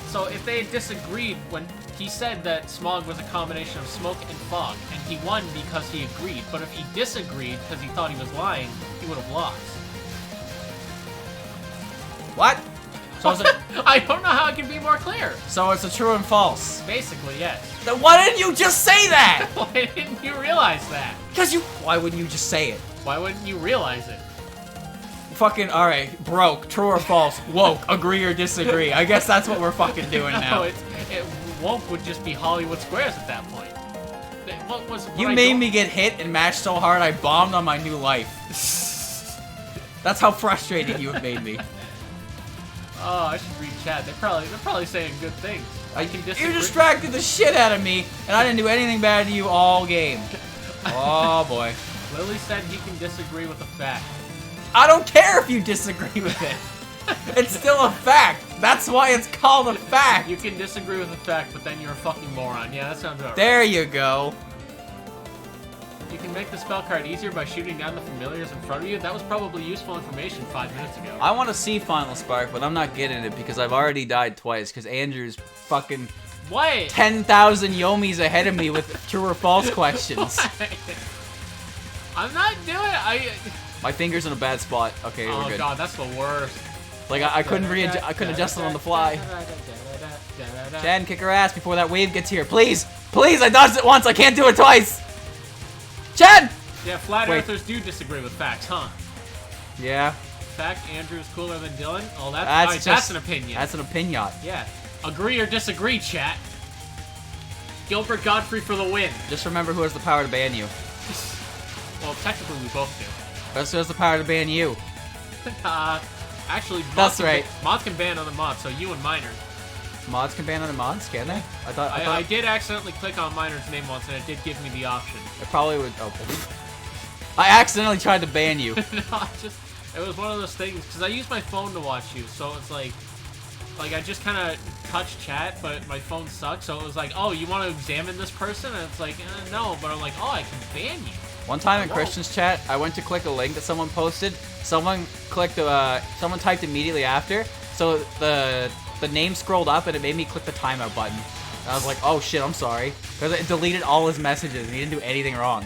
So if they had disagreed when he said that smog was a combination of smoke and fog, and he won because he agreed, but if he disagreed because he thought he was lying, he would have lost. What? So is it, I don't know how it can be more clear. so it's a true and false. Basically, yes. Then why didn't you just say that? Why didn't you realize that? Because you... Why wouldn't you just say it? Why wouldn't you realize it? Fucking, alright, broke, true or false, woke, agree or disagree. I guess that's what we're fucking doing now. No, woke would just be Hollywood Squares at that point. You made me get hit and mashed so hard I bombed on my new life. That's how frustrated you have made me. Oh, I should read chat. They're probably saying good things. I can disagree. You distracted the shit out of me, and I didn't do anything bad to you all game. Oh boy. Lily said he can disagree with the fact. I don't care if you disagree with it. It's still a fact. That's why it's called a fact. You can disagree with the fact, but then you're a fucking moron. Yeah, that sounds about There right. you go. You can make the spell card easier by shooting down the familiars in front of you. That was probably useful information 5 minutes ago. I want to see Final Spark, but I'm not getting it because I've already died twice because Andrew's fucking What? 10,000 Yomis ahead of me with true or false questions. I'm not doing it. My finger's in a bad spot. Okay, we're Oh good. god, that's the worst. Like I couldn't adjust it on the fly. Chen, kick her ass before that wave gets here. Please! Please! I dodged it once! I can't do it twice! Chen! Yeah, flat Wait. earthers do disagree with facts, huh? Yeah. Fact, Andrew's cooler than Dylan? Oh, that's That's that's an opinion. That's an opinion. Yeah. Agree or disagree, chat. Gilbert Godfrey for the win. Just remember who has the power to ban you. Well, technically we both do. Who has the power to ban you? Actually, That's right. Mods can ban other mods, so you and Minor. Mods can ban other mods, can they? I thought I did accidentally click on Minor's name once, and it did give me the option. it probably would. Oh, I accidentally tried to ban you. No, it was one of those things, because I use my phone to watch you, so it's like I just kind of touch chat, but my phone sucks, so it was like, oh, you want to examine this person? And it's like, no, but I'm like, oh, I can ban you. One time in Christian's chat, I went to click a link that someone posted. Someone typed immediately after, so the name scrolled up and it made me click the timeout button. And I was like, oh shit, I'm sorry, because it deleted all his messages and he didn't do anything wrong.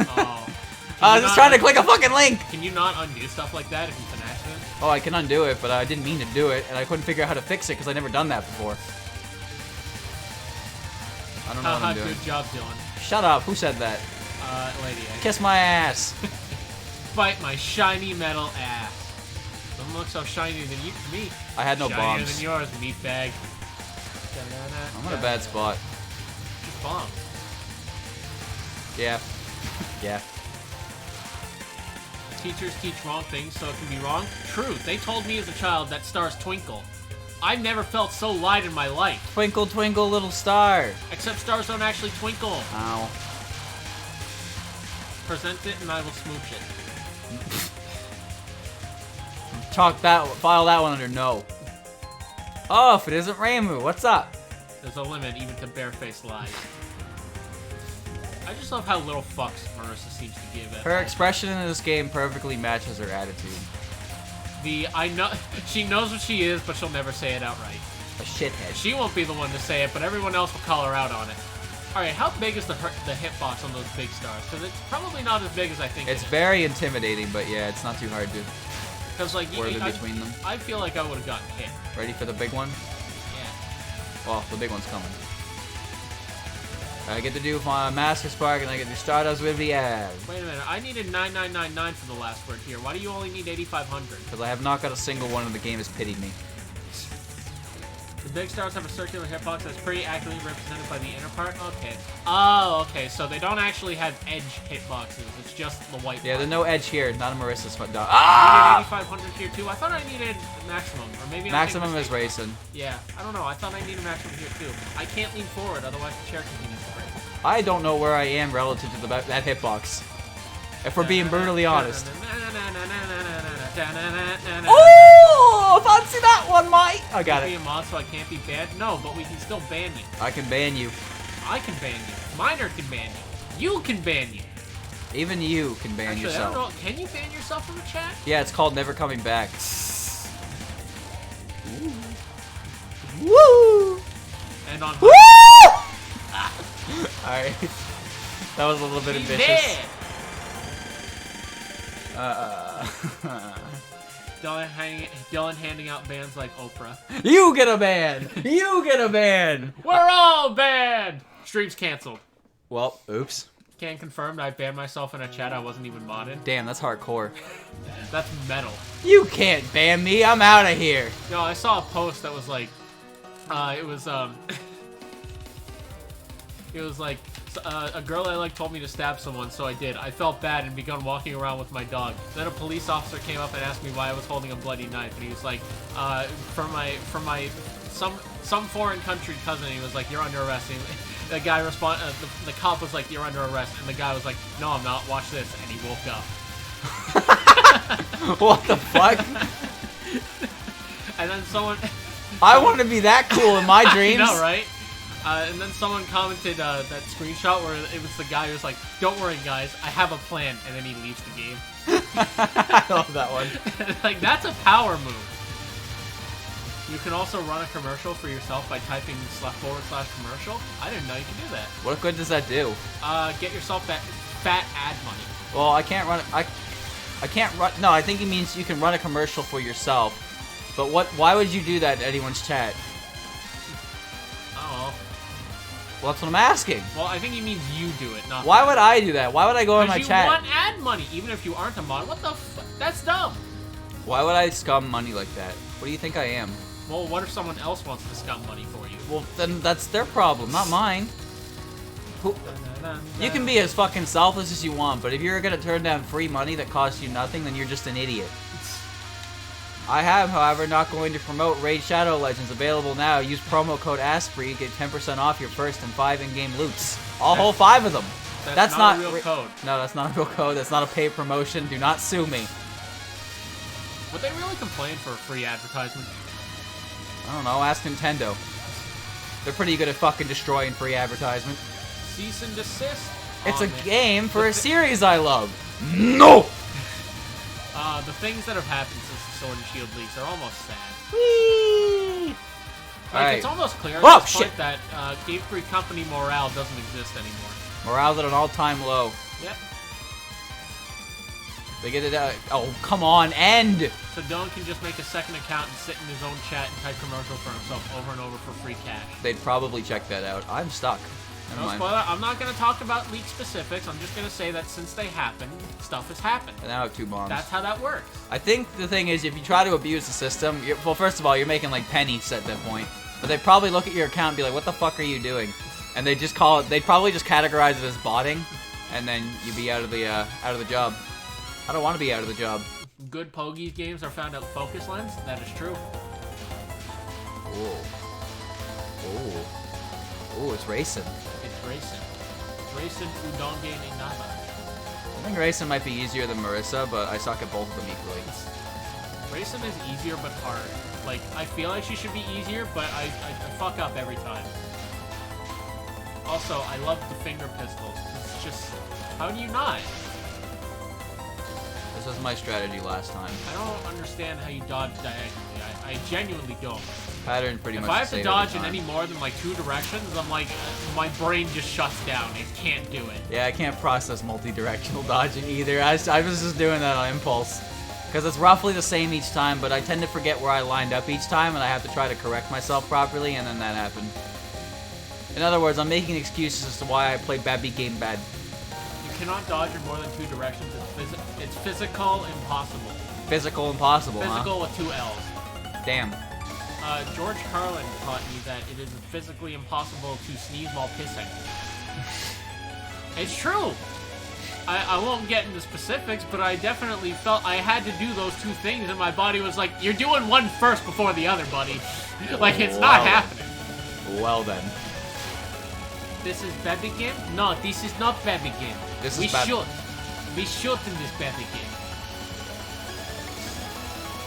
Oh. I was just trying to click a fucking link. Can you not undo stuff like that if it's an accident? Oh, I can undo it, but I didn't mean to do it, and I couldn't figure out how to fix it because I've never done that before. I don't know what I'm doing. Good job, Dylan. Shut up. Who said that? Lady. Kiss my ass. Bite my shiny metal ass. Doesn't look so shiny than you to me. I had no Shinier bombs. than yours, meatbag. I'm in a bad spot. Just bomb. Yeah. Yeah. Teachers teach wrong things so it can be wrong. True. They told me as a child that stars twinkle. I've never felt so light in my life. Twinkle, twinkle, little star. Except stars don't actually twinkle. Ow. Present it and I will smooch it. File that one under no. Oh, if it isn't Reimu, what's up? There's a limit even to barefaced lies. I just love how little fucks Marisa seems to give it. Her expression in this game perfectly matches her attitude. She knows what she is, but she'll never say it outright. A shithead. She won't be the one to say it, but everyone else will call her out on it. Alright, how big is the hitbox on those big stars? Because it's probably not as big as I think It's it is. very intimidating, but yeah, it's not too hard to Because like word in between them. I feel like I would have gotten hit. Ready for the big one? Yeah. Well, the big one's coming. I get to do my Master Spark, and I get to start us with the ad. Wait a minute, I needed 9999 for the last word here. Why do you only need 8500? Because I have not got a single one, and the game has pitied me. The big stars have a circular hitbox that's pretty accurately represented by the inner part. Okay. Oh, okay. So they don't actually have edge hitboxes. It's just the white Yeah, part. there's no edge here. Not a Marisa's foot. I needed 8500 here too. I thought I needed maximum, or maybe Maximum is racing. Yeah, I don't know. I thought I needed maximum here too. I can't lean forward, otherwise the chair continues to break. I don't know where I am relative to that hitbox. If we're being brutally honest. Oh, fancy that one, mate. I got it. Be a mod, so I can't be banned. No, but we can still ban you. I can ban you. I can ban you. Miner can ban you. You can ban you. Even you can ban Actually, yourself. I don't know. Can you ban yourself from the chat? Yeah, it's called Never Coming Back. Woo! And on. Woo! Alright. That was a little bit ambitious. Dylan handing out bans like Oprah. You get a ban! You get a ban! We're all banned! Stream's canceled. Well, oops. Can confirm I banned myself in a chat I wasn't even modded. Damn, that's hardcore. That's metal. You can't ban me, I'm out of here. Yo, I saw a post that was like, it was like, a girl I like told me to stab someone, so I did. I felt bad and began walking around with my dog. Then a police officer came up and asked me why I was holding a bloody knife, and he was like, from my some foreign country cousin. He was like, "You're under arrest." And the guy the cop was like, "You're under arrest," and the guy was like, "No, I'm not. Watch this," and he woke up. What the fuck? And then someone. I want to be that cool in my dreams. I know, right? And then someone commented that screenshot where it was the guy who was like, "Don't worry, guys, I have a plan," and then he leaves the game. I love that one. Like, that's a power move. You can also run a commercial for yourself by typing //commercial. I didn't know you could do that. What good does that do? Get yourself that fat ad money. Well, I can't run. I can't run. No, I think he means you can run a commercial for yourself. But what? Why would you do that in anyone's chat? Oh. Well, that's what I'm asking. Well, I think he means you do it, not. Why would I do that? Why would I go in my chat? Because you want ad money, even if you aren't a mod. What the fuck? That's dumb. Why would I scum money like that? What do you think I am? Well, what if someone else wants to scum money for you? Well, then that's their problem, not mine. You can be as fucking selfless as you want, but if you're gonna turn down free money that costs you nothing, then you're just an idiot. I have, however, not going to promote Raid Shadow Legends. Available now. Use promo code ASPREE, get 10% off your first and 5 in-game loots. I'll hold 5 of them. That's not a real code. No, that's not a real code. That's not a paid promotion. Do not sue me. Would they really complain for a free advertisement? I don't know. Ask Nintendo. They're pretty good at fucking destroying free advertisement. Cease and desist. It's a game for a series I love. No! The things that have happened since the Sword and Shield leaks are almost sad. Whee! Like, it's almost clear at this point that Game Freak Company morale doesn't exist anymore. Morale's at an all-time low. Yep. They get it out. Oh, come on, end! So Dylan can just make a second account and sit in his own chat and type commercial for himself over and over for free cash. They'd probably check that out. I'm stuck. No spoiler. I'm not going to talk about leak specifics. I'm just going to say that since they happened, stuff has happened. And now I have 2 bombs. That's how that works. I think the thing is, if you try to abuse the system, well, first of all, you're making like pennies at that point. But they probably look at your account and be like, "What the fuck are you doing?" And they just call it. They'd probably just categorize it as botting, and then you'd be out of the job. I don't want to be out of the job. Good Pogies games are found at Focus Lens. That is true. Ooh. Ooh. Ooh, it's racing. It's racing. Racing Udonge ni Naba. I think racing might be easier than Marisa, but I suck at both of them equally. Racing is easier but hard. Like, I feel like she should be easier, but I fuck up every time. Also, I love the finger pistols. It's just, how do you not? This was my strategy last time. I don't understand how you dodge diagonally. I genuinely don't. Pattern pretty much If I have the to same dodge every in time. any more than like 2 directions, I'm like, my brain just shuts down. It can't do it. Yeah, I can't process multi-directional dodging either. I was just doing that on impulse. Because it's roughly the same each time, but I tend to forget where I lined up each time, and I have to try to correct myself properly, and then that happened. In other words, I'm making excuses as to why I played Bad Beat Game bad. You cannot dodge in more than 2 directions. It's physical impossible. Physical impossible, Physical with 2 L's. Damn. George Carlin taught me that it is physically impossible to sneeze while pissing. It's true. I won't get into specifics, but I definitely felt I had to do those 2 things, and my body was like, "You're doing one first before the other, buddy." Like it's not happening. Well then. This is baby game? No, this is not baby game. This we is shoot. We shoot in this baby game.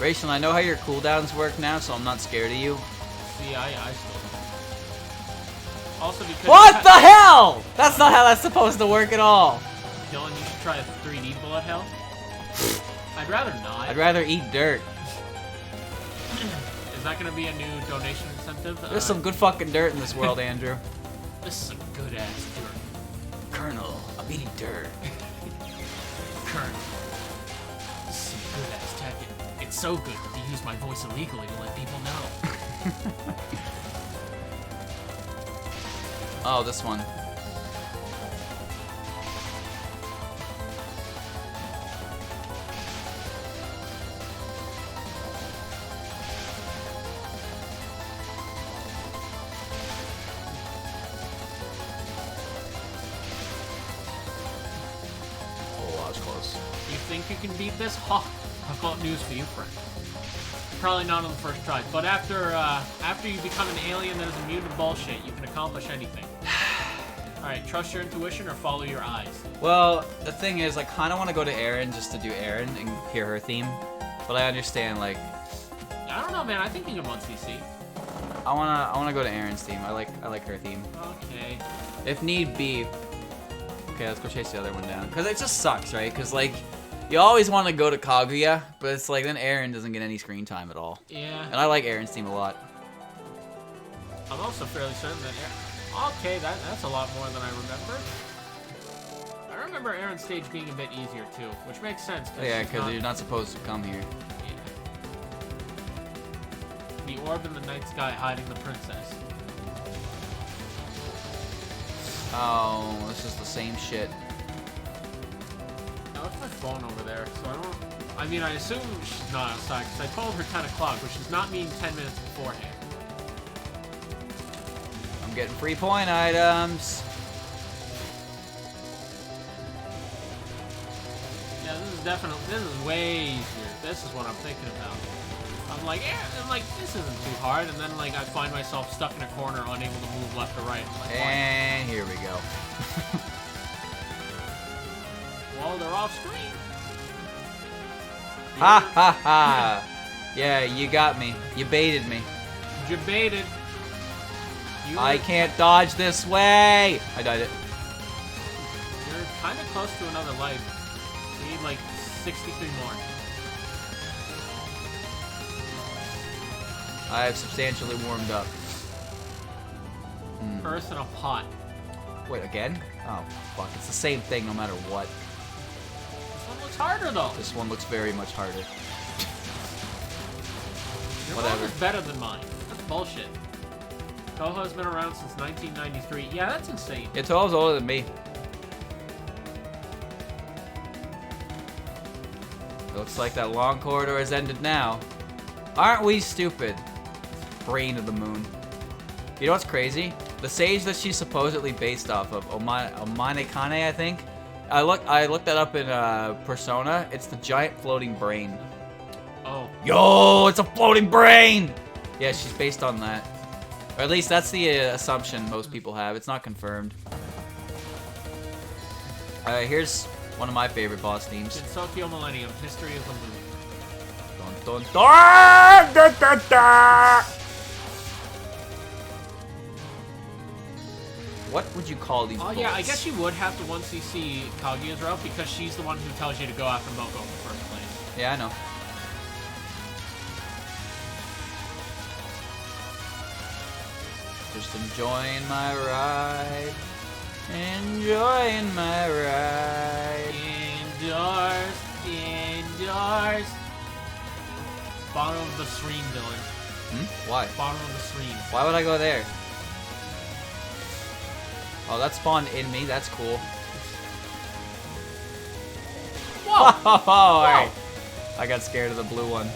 Rachel, I know how your cooldowns work now, so I'm not scared of you. See, I still don't. Also because... What the hell? That's not how that's supposed to work at all. Dylan, you should try a 3D bullet hell. I'd rather not. I'd rather eat dirt. Is that going to be a new donation incentive? There's some good fucking dirt in this world, Andrew. This is some good-ass dirt. Colonel, I'm eating dirt. Colonel, this is some good-ass tech. It's so good to use my voice illegally to let people know. Oh, this one. You think you can beat this? Ha! I've got news for you, friend. Probably not on the first try, but after you become an alien that is immune to bullshit, you can accomplish anything. Alright, trust your intuition or follow your eyes. Well, the thing is, I kind of want to go to Erin just to do Erin and hear her theme, but I understand, like... I don't know, man. I think you can run CC. I wanna go to Erin's theme. I like her theme. Okay. If need be. Okay, let's go chase the other one down. Cause it just sucks, right? Cause like, you always want to go to Kaguya, but it's like then Erin doesn't get any screen time at all. Yeah. And I like Erin's team a lot. I'm also fairly certain that okay, that's a lot more than I remember. I remember Erin's stage being a bit easier too, which makes sense. Yeah, because you're not supposed to come here. Yeah. The orb in the night sky hiding the princess. Oh, this is the same shit. Now it's my phone over there, so I don't... I mean, I assume she's not outside, because I told her 10 o'clock, which does not mean 10 minutes beforehand. I'm getting free point items. Yeah, this is way easier. This is what I'm thinking about. I'm like, this isn't too hard, and then like I find myself stuck in a corner, unable to move left or right. Like, and here we go. Well, they're off screen. Ha ha ha! Yeah, you got me. You baited me. You baited. I can't dodge this way. I died it. You're kind of close to another life. You need like 63 more. I have substantially warmed up. Earth in a pot. Wait, again? Oh, fuck. It's the same thing no matter what. This one looks harder, though. This one looks very much harder. Your Whatever. one is better than mine. That's bullshit. Touhou's been around since 1993. Yeah, that's insane. Yeah, Touhou's older than me. It looks like that long corridor has ended now. Aren't we stupid? Brain of the moon. You know what's crazy? The sage that she's supposedly based off of, Omanekane, I think. I looked that up in Persona. It's the giant floating brain. Oh. Yo, it's a floating brain! Yeah, she's based on that. Or at least that's the assumption most people have. It's not confirmed. Here's one of my favorite boss themes. In Tokyo Millennium, History of the Moon. Dun, dun, dun, dun, dun, dun. What would you call these bullets? Yeah, I guess you would have to 1cc Kaguya's route because she's the one who tells you to go after Moko in the first place. Yeah, I know. Just enjoying my ride. Enjoying my ride. Indoors. Indoors. Bottom of the stream, Dylan. Why? Bottom of the stream. Why would I go there? Oh, that spawned in me. That's cool. Whoa! Alright. I got scared of the blue one.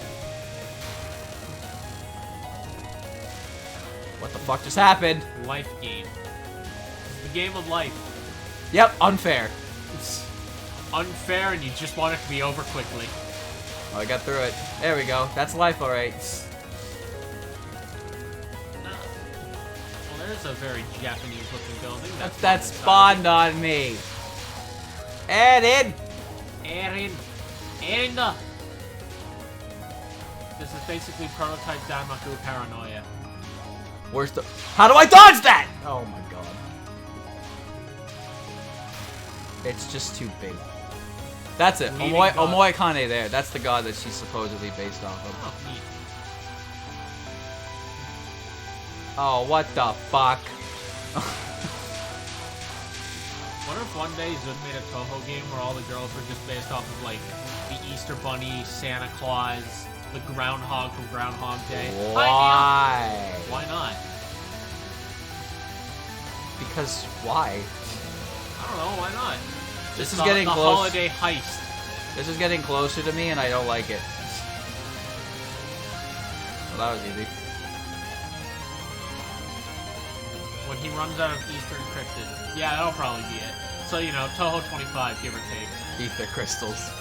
What the fuck just happened? Life game. The game of life. Yep, unfair. It's unfair and you just want it to be over quickly. Oh, I got through it. There we go. That's life, alright. Well, there's a very Japanese-looking building. That spawned on me. Aaron! Aaron! This is basically prototype Daimaku Paranoia. Where's the... How do I dodge that? Oh my god. It's just too big. That's it. Omoi Kane there. That's the god that she's supposedly based off of. Oh, neat. Oh, what the fuck? What if one day Zun made a Touhou game where all the girls were just based off of, like, the Easter Bunny, Santa Claus, the Groundhog from Groundhog Day? Why? Why not? Because why? I don't know, why not? This is the getting close. holiday heist. This is getting closer to me and I don't like it. Well, that was easy. When he runs out of Eastern Cryptid. Yeah, that'll probably be it. So, you know, Touhou 25, give or take. Ether crystals.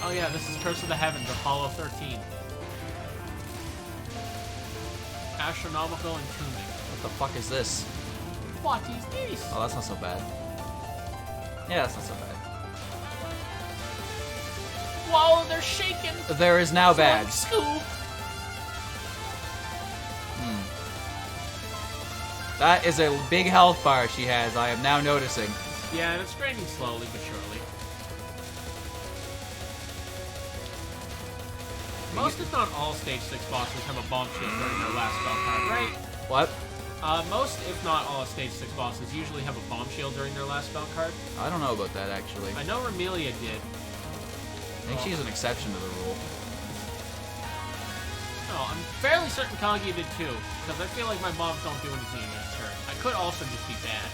Oh yeah, this is Curse of the Heavens, Apollo 13. Astronomical entombing. What the fuck is this? What is this? Oh, that's not so bad. Yeah, that's not so bad. Whoa, they're shaking! There is now bad. Scoop! That is a big health bar she has, I am now noticing. Yeah, and it's draining slowly but surely. Most, if not all, Stage 6 bosses have a bomb shield during their last spell card, right? What? Most, if not all, Stage 6 bosses usually have a bomb shield during their last spell card. I don't know about that, actually. I know Remelia did. I think she's an exception to the rule. No, I'm fairly certain Kaguya did too, because I feel like my bombs don't do anything against her. I could also just be bad.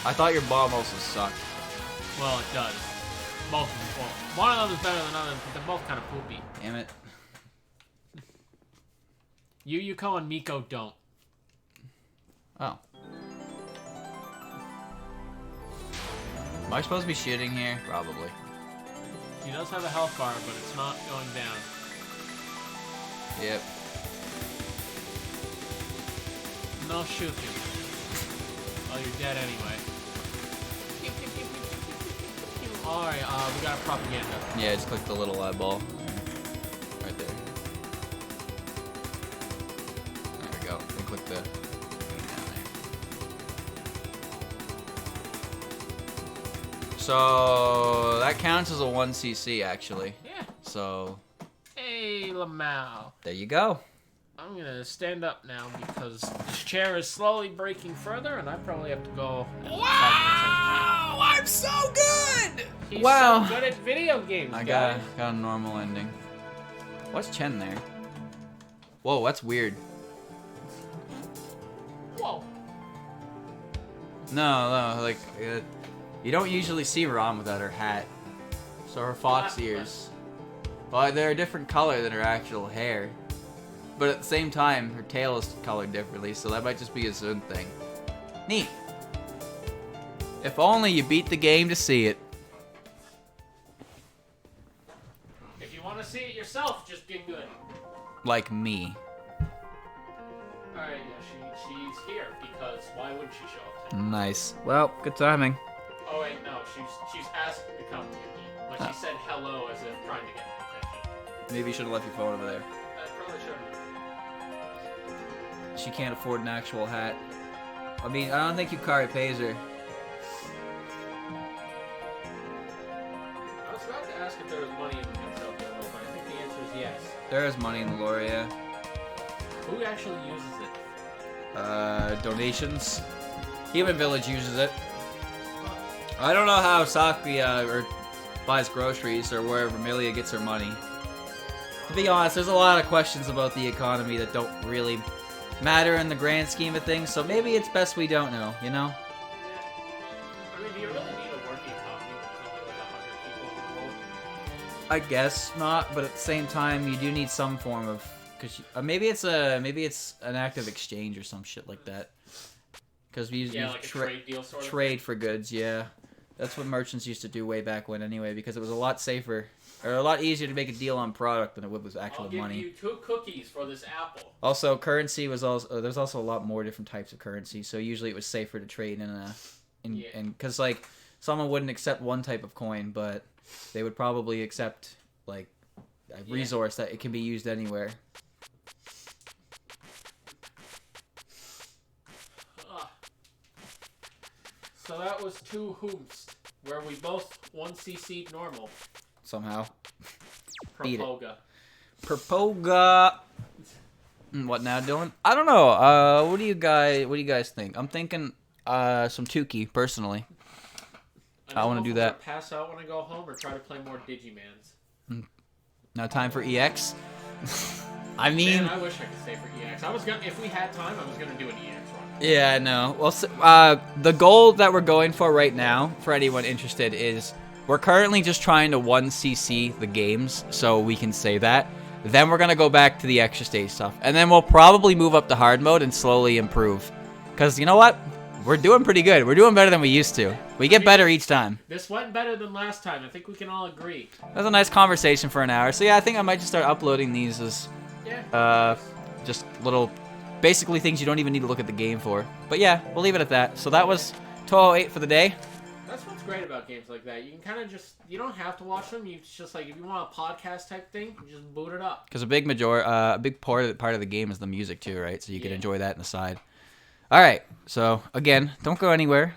I thought your bomb also sucked. Well, it does. Both of them. Well, one of them is better than others, but they're both kind of poopy. Damn it. Yugioh and Miko don't. Oh. Am I supposed to be shooting here? Probably. She does have a health bar, but it's not going down. Yep. No shooting. Oh, you're dead anyway. Alright, we got a propaganda. Yeah, just click the little eyeball. Right there. There we go. And click the... So that counts as a 1cc actually. Yeah. So. Hey, Lamau. There you go. I'm gonna stand up now because this chair is slowly breaking further, and I probably have to go. Wow! I'm so good. He's wow. so good at video games. I guys. got a normal ending. What's Chen there? Whoa, that's weird. Whoa. No, like. You don't usually see Ron without her hat. So her fox ears. But they're a different color than her actual hair. But at the same time, her tail is colored differently, so that might just be a Zun thing. Neat. If only you beat the game to see it. If you want to see it yourself, just get good. Like me. Alright, yeah, she's here, because why would she show up? Nice. Well, good timing. Oh wait, no, she's asked to come to me, but she said hello as if trying to get my attention. Maybe you should have left your phone over there. I probably should have. She can't afford an actual hat. I mean, I don't think Yukari pays her. I was about to ask if there was money in the Hotel Bureau, but I think the answer is yes. There is money in the lore, yeah. Who actually uses it? Donations. Human Village uses it. I don't know how Sakuya buys groceries or where Remelia gets her money. To be honest, there's a lot of questions about the economy that don't really matter in the grand scheme of things, so maybe it's best we don't know, you know? Yeah. I mean, do you really need a working economy with only like 100 people in the world? I guess not, but at the same time, you do need some form of, because maybe it's an active exchange or some shit like that. Because we use like a trade deal sort of trade for goods. Yeah, that's what merchants used to do way back when, anyway, because it was a lot safer or a lot easier to make a deal on product than it would with actual money. I'll give you 2 cookies for this apple. Also, currency was also there's also a lot more different types of currency, so usually it was safer to trade in because like someone wouldn't accept one type of coin, but they would probably accept like a resource that it can be used anywhere. So that was Touhou, where we both 1cc'd normal. Somehow. Propoga. Propoga. What now, Dylan? I don't know. What do you guys think? I'm thinking some Tuki personally. I want to do that. Pass out when I go home, or try to play more Digimans. Now time for EX. I mean, man, I wish I could stay for EX. If we had time, I was gonna do an EX run. Yeah, I know. Well, the goal that we're going for right now, for anyone interested, is we're currently just trying to 1cc the games, so we can say that. Then we're gonna go back to the extra stage stuff, and then we'll probably move up to hard mode and slowly improve. Cause you know what? We're doing pretty good. We're doing better than we used to. We get better each time. This went better than last time. I think we can all agree. That was a nice conversation for an hour. So yeah, I think I might just start uploading these as just little, basically things you don't even need to look at the game for. But yeah, we'll leave it at that. So that was Touhou 8 for the day. That's what's great about games like that. You can kind of you don't have to watch them. You just like, if you want a podcast type thing, you just boot it up. Because a big part of the game is the music too, right? So you can enjoy that in the side. All right. So again, don't go anywhere.